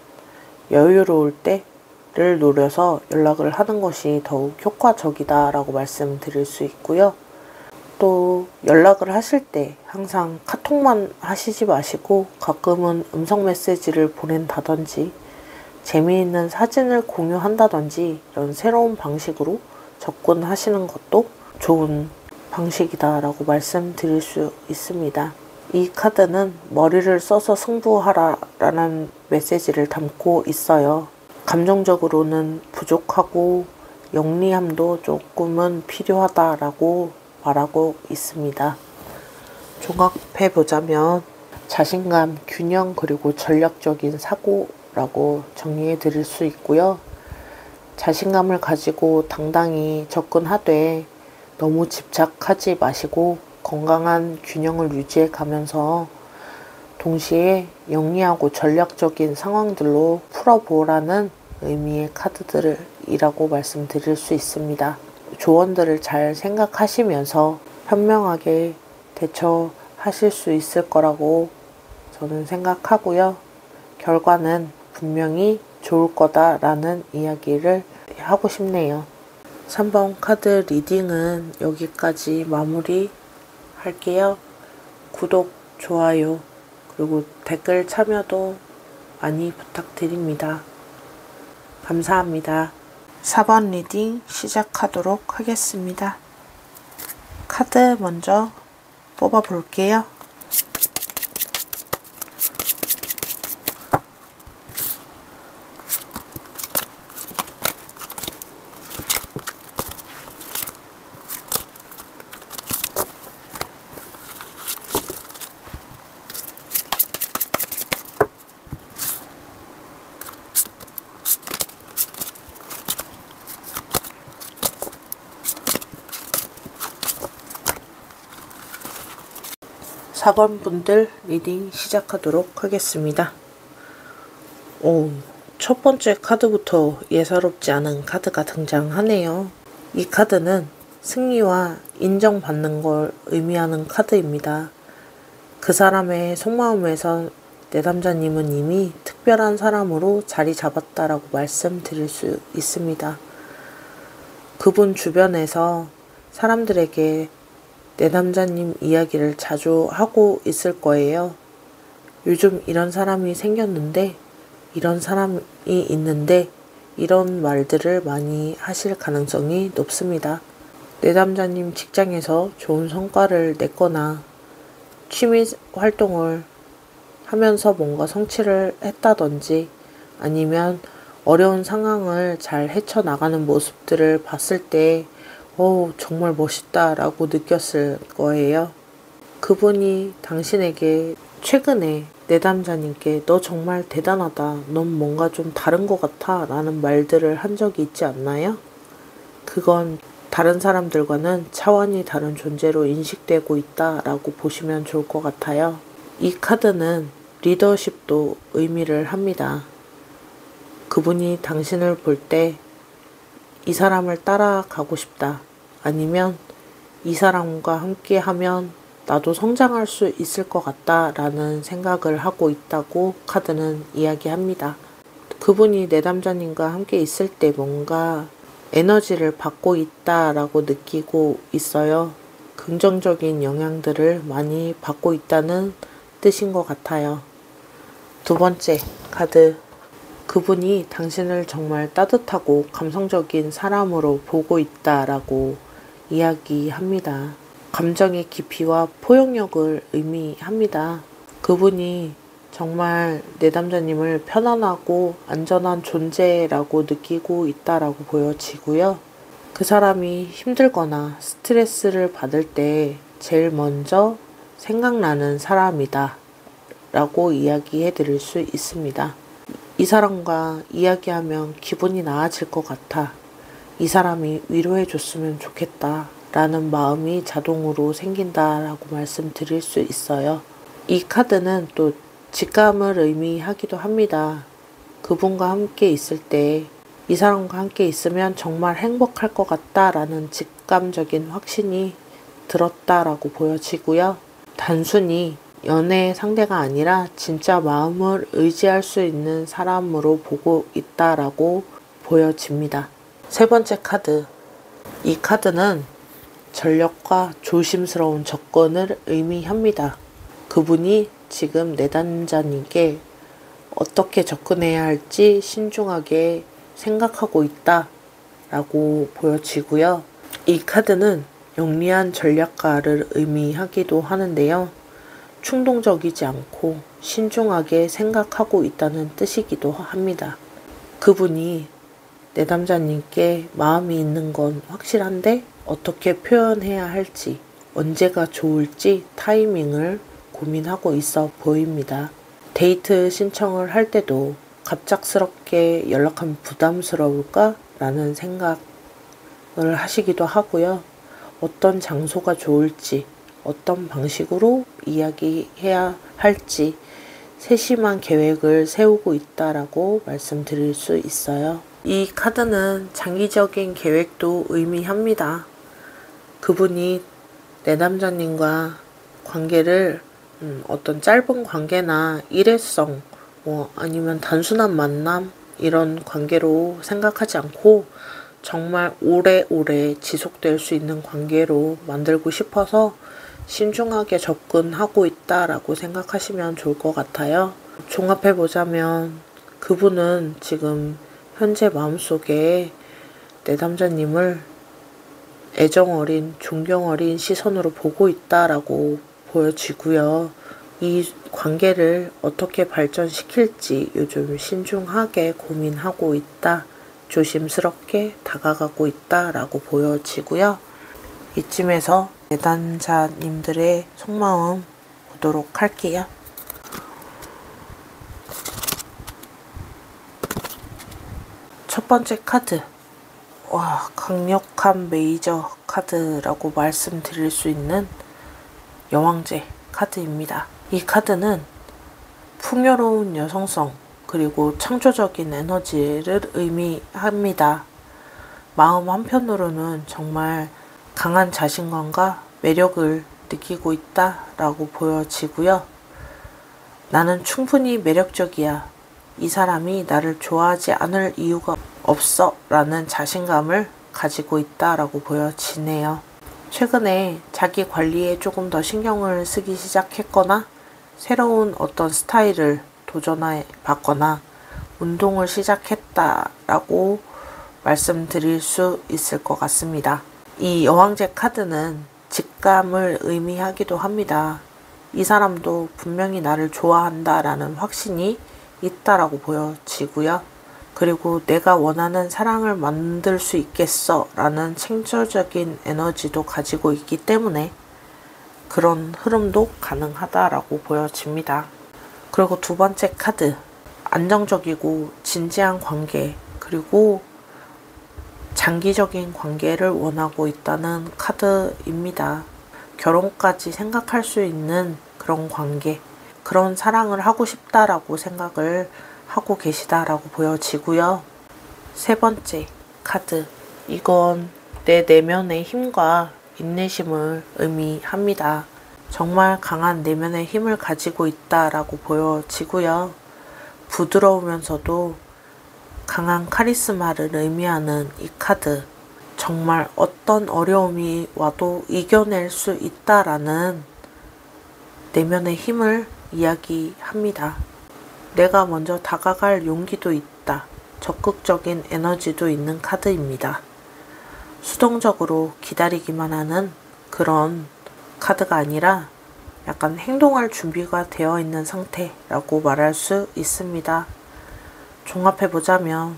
여유로울 때를 노려서 연락을 하는 것이 더욱 효과적이다라고 말씀드릴 수 있고요. 또 연락을 하실 때 항상 카톡만 하시지 마시고 가끔은 음성 메시지를 보낸다든지 재미있는 사진을 공유한다든지 이런 새로운 방식으로 접근하시는 것도 좋은 방식이다라고 말씀드릴 수 있습니다. 이 카드는 머리를 써서 승부하라라는 메시지를 담고 있어요. 감정적으로는 부족하고 영리함도 조금은 필요하다라고 말하고 있습니다. 종합해보자면 자신감, 균형, 그리고 전략적인 사고라고 정리해 드릴 수 있고요. 자신감을 가지고 당당히 접근하되 너무 집착하지 마시고 건강한 균형을 유지해 가면서 동시에 영리하고 전략적인 상황들로 풀어보라는 의미의 카드들이라고 말씀드릴 수 있습니다. 조언들을 잘 생각하시면서 현명하게 대처하실 수 있을 거라고 저는 생각하고요. 결과는 분명히 좋을 거다라는 이야기를 하고 싶네요. 3번 카드 리딩은 여기까지 마무리 할게요. 구독, 좋아요, 그리고 댓글 참여도 많이 부탁드립니다. 감사합니다. 4번 리딩 시작하도록 하겠습니다. 카드 먼저 뽑아 볼게요. 4번 분들 리딩 시작하도록 하겠습니다. 첫 번째 카드부터 예사롭지 않은 카드가 등장하네요. 이 카드는 승리와 인정받는 걸 의미하는 카드입니다. 그 사람의 속마음에서 내담자님은 이미 특별한 사람으로 자리 잡았다라고 말씀드릴 수 있습니다. 그분 주변에서 사람들에게 내담자님 이야기를 자주 하고 있을 거예요. 요즘 이런 사람이 생겼는데, 이런 사람이 있는데, 이런 말들을 많이 하실 가능성이 높습니다. 내담자님 직장에서 좋은 성과를 냈거나 취미 활동을 하면서 뭔가 성취를 했다든지 아니면 어려운 상황을 잘 헤쳐나가는 모습들을 봤을 때 정말 멋있다라고 느꼈을 거예요. 그분이 당신에게 최근에 내담자님께 너 정말 대단하다. 넌 뭔가 좀 다른 것 같아. 라는 말들을 한 적이 있지 않나요? 그건 다른 사람들과는 차원이 다른 존재로 인식되고 있다라고 보시면 좋을 것 같아요. 이 카드는 리더십도 의미를 합니다. 그분이 당신을 볼 때 이 사람을 따라가고 싶다. 아니면 이 사람과 함께 하면 나도 성장할 수 있을 것 같다 라는 생각을 하고 있다고 카드는 이야기합니다. 그분이 내담자님과 함께 있을 때 뭔가 에너지를 받고 있다라고 느끼고 있어요. 긍정적인 영향들을 많이 받고 있다는 뜻인 것 같아요. 두 번째 카드. 그분이 당신을 정말 따뜻하고 감성적인 사람으로 보고 있다라고 이야기합니다. 감정의 깊이와 포용력을 의미합니다. 그분이 정말 내담자님을 편안하고 안전한 존재라고 느끼고 있다라고 보여지고요. 그 사람이 힘들거나 스트레스를 받을 때 제일 먼저 생각나는 사람이다 라고 이야기해 드릴 수 있습니다. 이 사람과 이야기하면 기분이 나아질 것 같아. 이 사람이 위로해 줬으면 좋겠다 라는 마음이 자동으로 생긴다라고 말씀드릴 수 있어요. 이 카드는 또 직감을 의미하기도 합니다. 그분과 함께 있을 때 이 사람과 함께 있으면 정말 행복할 것 같다라는 직감적인 확신이 들었다라고 보여지고요. 단순히 연애 상대가 아니라 진짜 마음을 의지할 수 있는 사람으로 보고 있다라고 보여집니다. 세 번째 카드. 이 카드는 전력과 조심스러운 접근을 의미합니다. 그분이 지금 내담자님께 어떻게 접근해야 할지 신중하게 생각하고 있다라고 보여지고요. 이 카드는 영리한 전략가를 의미하기도 하는데요. 충동적이지 않고 신중하게 생각하고 있다는 뜻이기도 합니다. 그분이 내담자님께 마음이 있는 건 확실한데 어떻게 표현해야 할지, 언제가 좋을지 타이밍을 고민하고 있어 보입니다. 데이트 신청을 할 때도 갑작스럽게 연락하면 부담스러울까? 라는 생각을 하시기도 하고요. 어떤 장소가 좋을지, 어떤 방식으로 이야기해야 할지 세심한 계획을 세우고 있다라고 말씀드릴 수 있어요. 이 카드는 장기적인 계획도 의미합니다. 그분이 내담자님과 관계를 어떤 짧은 관계나 일회성, 아니면 단순한 만남 이런 관계로 생각하지 않고 정말 오래오래 지속될 수 있는 관계로 만들고 싶어서 신중하게 접근하고 있다라고 생각하시면 좋을 것 같아요. 종합해보자면 그분은 지금 현재 마음속에 내담자님을 애정어린, 존경어린 시선으로 보고 있다라고 보여지고요. 이 관계를 어떻게 발전시킬지 요즘 신중하게 고민하고 있다, 조심스럽게 다가가고 있다라고 보여지고요. 이쯤에서 내담자님들의 속마음 보도록 할게요. 첫 번째 카드. 와, 강력한 메이저 카드라고 말씀드릴 수 있는 여왕제 카드입니다. 이 카드는 풍요로운 여성성 그리고 창조적인 에너지를 의미합니다. 마음 한편으로는 정말 강한 자신감과 매력을 느끼고 있다라고 보여지고요. 나는 충분히 매력적이야. 이 사람이 나를 좋아하지 않을 이유가 없어 라는 자신감을 가지고 있다라고 보여지네요. 최근에 자기 관리에 조금 더 신경을 쓰기 시작했거나 새로운 어떤 스타일을 도전해 봤거나 운동을 시작했다라고 말씀드릴 수 있을 것 같습니다. 이 여왕제 카드는 직감을 의미하기도 합니다. 이 사람도 분명히 나를 좋아한다라는 확신이 있다라고 보여지고요. 그리고 내가 원하는 사랑을 만들 수 있겠어 라는 창조적인 에너지도 가지고 있기 때문에 그런 흐름도 가능하다라고 보여집니다. 그리고 두 번째 카드. 안정적이고 진지한 관계, 그리고 장기적인 관계를 원하고 있다는 카드입니다. 결혼까지 생각할 수 있는 그런 관계, 그런 사랑을 하고 싶다라고 생각을 하고 계시다라고 보여지고요. 세 번째 카드, 이건 내 내면의 힘과 인내심을 의미합니다. 정말 강한 내면의 힘을 가지고 있다라고 보여지고요. 부드러우면서도 강한 카리스마를 의미하는 이 카드, 정말 어떤 어려움이 와도 이겨낼 수 있다라는 내면의 힘을 이야기합니다. 내가 먼저 다가갈 용기도 있다. 적극적인 에너지도 있는 카드입니다. 수동적으로 기다리기만 하는 그런 카드가 아니라 약간 행동할 준비가 되어 있는 상태라고 말할 수 있습니다. 종합해보자면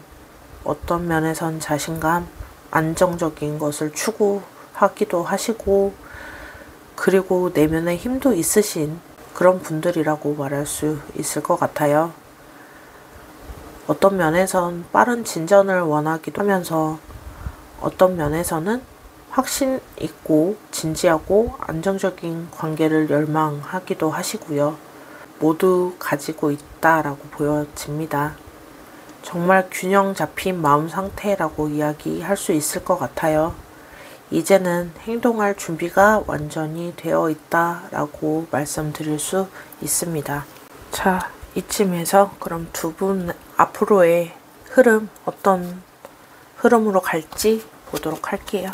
어떤 면에선 자신감, 안정적인 것을 추구하기도 하시고, 그리고 내면의 힘도 있으신 그런 분들이라고 말할 수 있을 것 같아요. 어떤 면에선 빠른 진전을 원하기도 하면서 어떤 면에서는 확신 있고 진지하고 안정적인 관계를 열망하기도 하시고요. 모두 가지고 있다라고 보여집니다. 정말 균형 잡힌 마음 상태라고 이야기할 수 있을 것 같아요. 이제는 행동할 준비가 완전히 되어 있다라고 말씀드릴 수 있습니다. 자, 이쯤에서 그럼 두 분 앞으로의 흐름, 어떤 흐름으로 갈지 보도록 할게요.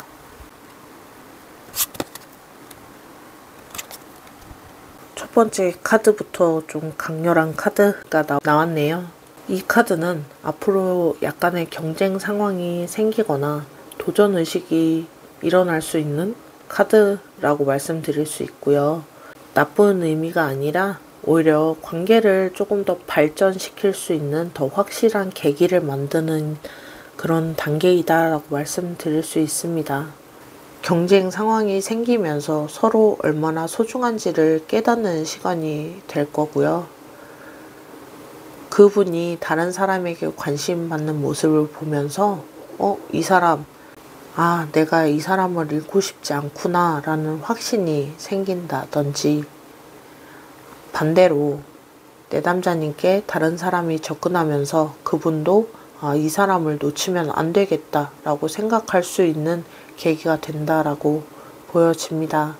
첫 번째 카드부터 좀 강렬한 카드가 나왔네요. 이 카드는 앞으로 약간의 경쟁 상황이 생기거나 도전의식이 일어날 수 있는 카드라고 말씀드릴 수 있고요. 나쁜 의미가 아니라 오히려 관계를 조금 더 발전시킬 수 있는 더 확실한 계기를 만드는 그런 단계이다라고 말씀드릴 수 있습니다. 경쟁 상황이 생기면서 서로 얼마나 소중한지를 깨닫는 시간이 될 거고요. 그분이 다른 사람에게 관심 받는 모습을 보면서 이 사람, 내가 이 사람을 잃고 싶지 않구나 라는 확신이 생긴다든지, 반대로 내담자님께 다른 사람이 접근하면서 그분도 이 사람을 놓치면 안 되겠다 라고 생각할 수 있는 계기가 된다라고 보여집니다.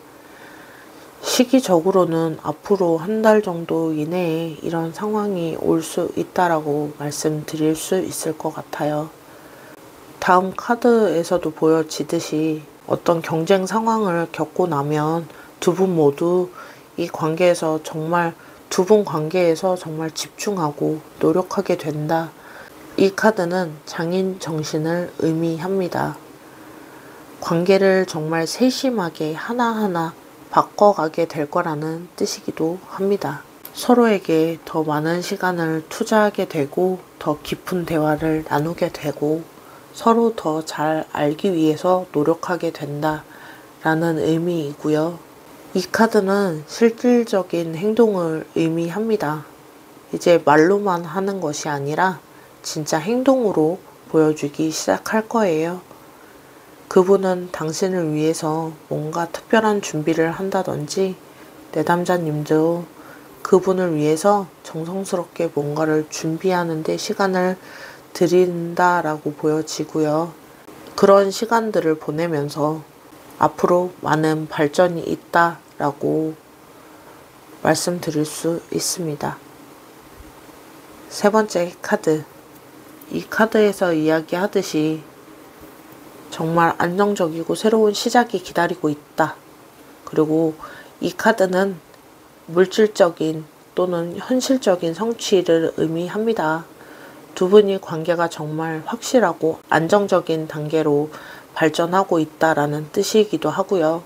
시기적으로는 앞으로 한 달 정도 이내에 이런 상황이 올 수 있다라고 말씀드릴 수 있을 것 같아요. 다음 카드에서도 보여지듯이 어떤 경쟁 상황을 겪고 나면 두 분 모두 이 관계에서 정말 두 분 관계에서 정말 집중하고 노력하게 된다. 이 카드는 장인 정신을 의미합니다. 관계를 정말 세심하게 하나하나 바꿔가게 될 거라는 뜻이기도 합니다. 서로에게 더 많은 시간을 투자하게 되고 더 깊은 대화를 나누게 되고 서로 더 잘 알기 위해서 노력하게 된다라는 의미이고요. 이 카드는 실질적인 행동을 의미합니다. 이제 말로만 하는 것이 아니라 진짜 행동으로 보여주기 시작할 거예요. 그분은 당신을 위해서 뭔가 특별한 준비를 한다든지, 내담자님도 그분을 위해서 정성스럽게 뭔가를 준비하는 데 시간을 드린다라고 보여지고요. 그런 시간들을 보내면서 앞으로 많은 발전이 있다라고 말씀드릴 수 있습니다. 세 번째 카드. 이 카드에서 이야기하듯이 정말 안정적이고 새로운 시작이 기다리고 있다. 그리고 이 카드는 물질적인 또는 현실적인 성취를 의미합니다. 두 분이 관계가 정말 확실하고 안정적인 단계로 발전하고 있다라는 뜻이기도 하고요.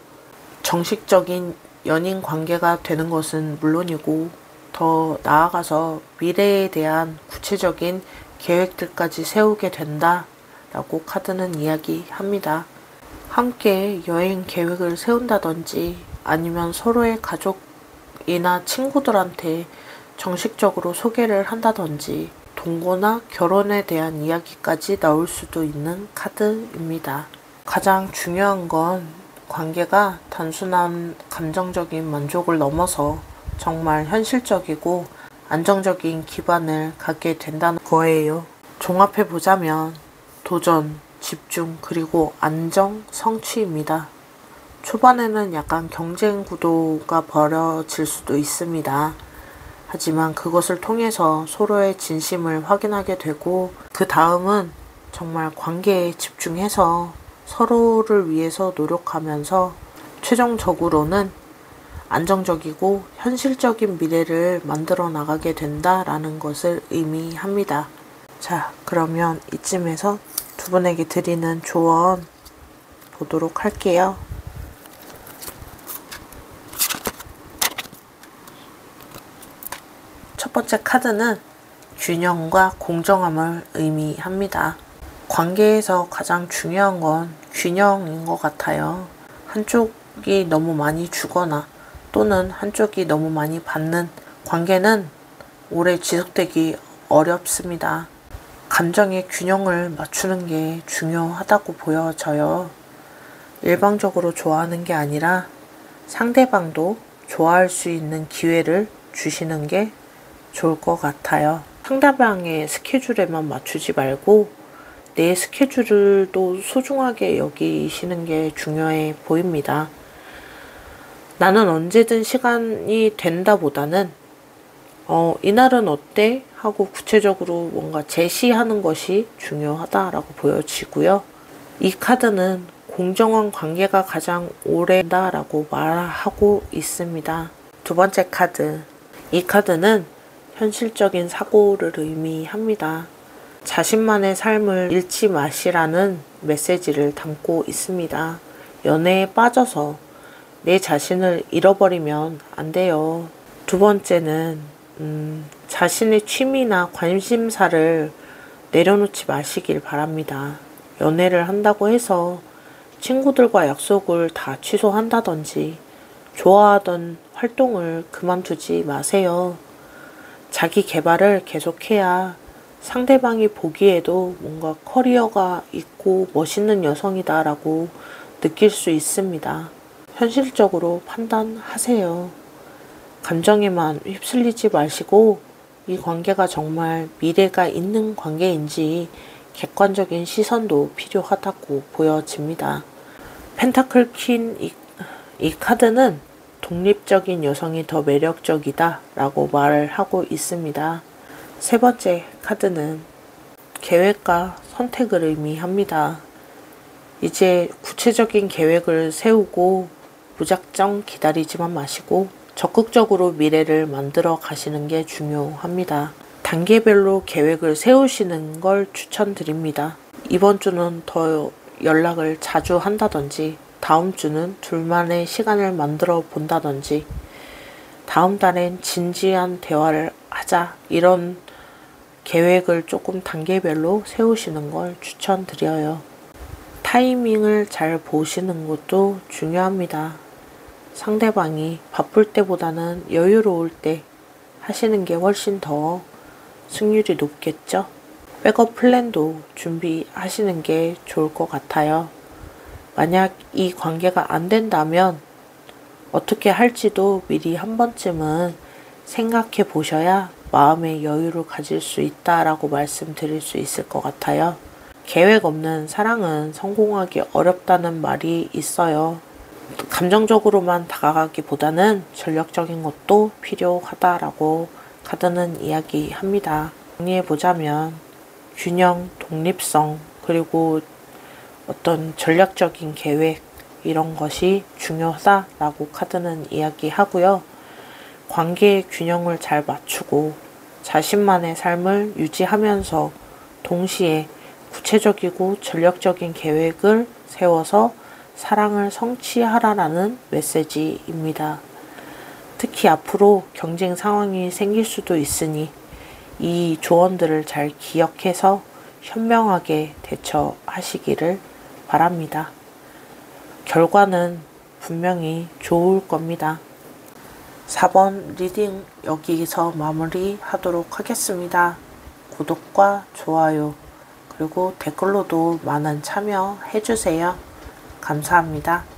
정식적인 연인 관계가 되는 것은 물론이고 더 나아가서 미래에 대한 구체적인 계획들까지 세우게 된다 라고 카드는 이야기합니다. 함께 여행 계획을 세운다든지 아니면 서로의 가족이나 친구들한테 정식적으로 소개를 한다든지 동거나 결혼에 대한 이야기까지 나올 수도 있는 카드입니다. 가장 중요한 건 관계가 단순한 감정적인 만족을 넘어서 정말 현실적이고 안정적인 기반을 갖게 된다는 거예요. 종합해보자면 도전, 집중, 그리고 안정, 성취입니다. 초반에는 약간 경쟁 구도가 벌어질 수도 있습니다. 하지만 그것을 통해서 서로의 진심을 확인하게 되고 그 다음은 정말 관계에 집중해서 서로를 위해서 노력하면서 최종적으로는 안정적이고 현실적인 미래를 만들어 나가게 된다라는 것을 의미합니다. 자, 그러면 이쯤에서 두 분에게 드리는 조언 보도록 할게요. 첫 번째 카드는 균형과 공정함을 의미합니다. 관계에서 가장 중요한 건 균형인 것 같아요. 한쪽이 너무 많이 주거나 또는 한쪽이 너무 많이 받는 관계는 오래 지속되기 어렵습니다. 감정의 균형을 맞추는 게 중요하다고 보여져요. 일방적으로 좋아하는 게 아니라 상대방도 좋아할 수 있는 기회를 주시는 게 좋을 것 같아요. 상대방의 스케줄에만 맞추지 말고 내 스케줄도 소중하게 여기시는 게 중요해 보입니다. 나는 언제든 시간이 된다 보다는 이날은 어때? 하고 구체적으로 뭔가 제시하는 것이 중요하다라고 보여지고요. 이 카드는 공정한 관계가 가장 오래다라고 말하고 있습니다. 두 번째 카드. 이 카드는 현실적인 사고를 의미합니다. 자신만의 삶을 잃지 마시라는 메시지를 담고 있습니다. 연애에 빠져서 내 자신을 잃어버리면 안 돼요. 두 번째는 자신의 취미나 관심사를 내려놓지 마시길 바랍니다. 연애를 한다고 해서 친구들과 약속을 다 취소한다든지 좋아하던 활동을 그만두지 마세요. 자기 개발을 계속해야 상대방이 보기에도 뭔가 커리어가 있고 멋있는 여성이다라고 느낄 수 있습니다. 현실적으로 판단하세요. 감정에만 휩쓸리지 마시고 이 관계가 정말 미래가 있는 관계인지 객관적인 시선도 필요하다고 보여집니다. 펜타클 퀸 이 카드는 독립적인 여성이 더 매력적이다 라고 말을 하고 있습니다. 세 번째 카드는 계획과 선택을 의미합니다. 이제 구체적인 계획을 세우고 무작정 기다리지만 마시고 적극적으로 미래를 만들어 가시는 게 중요합니다. 단계별로 계획을 세우시는 걸 추천드립니다. 이번 주는 더 연락을 자주 한다든지 다음 주는 둘만의 시간을 만들어 본다든지 다음 달엔 진지한 대화를 하자 이런 계획을 조금 단계별로 세우시는 걸 추천드려요. 타이밍을 잘 보시는 것도 중요합니다. 상대방이 바쁠 때보다는 여유로울 때 하시는 게 훨씬 더 승률이 높겠죠? 백업 플랜도 준비하시는 게 좋을 것 같아요. 만약 이 관계가 안 된다면 어떻게 할지도 미리 한 번쯤은 생각해 보셔야 마음의 여유를 가질 수 있다라고 말씀드릴 수 있을 것 같아요. 계획 없는 사랑은 성공하기 어렵다는 말이 있어요. 감정적으로만 다가가기보다는 전략적인 것도 필요하다라고 카드는 이야기합니다. 정리해보자면 균형, 독립성, 그리고 어떤 전략적인 계획 이런 것이 중요하다라고 카드는 이야기하고요. 관계의 균형을 잘 맞추고 자신만의 삶을 유지하면서 동시에 구체적이고 전략적인 계획을 세워서 사랑을 성취하라라는 메시지입니다. 특히 앞으로 경쟁 상황이 생길 수도 있으니 이 조언들을 잘 기억해서 현명하게 대처하시기를 바랍니다. 결과는 분명히 좋을 겁니다. 4번 리딩 여기서 마무리하도록 하겠습니다. 구독과 좋아요 그리고 댓글로도 많은 참여해주세요. 감사합니다.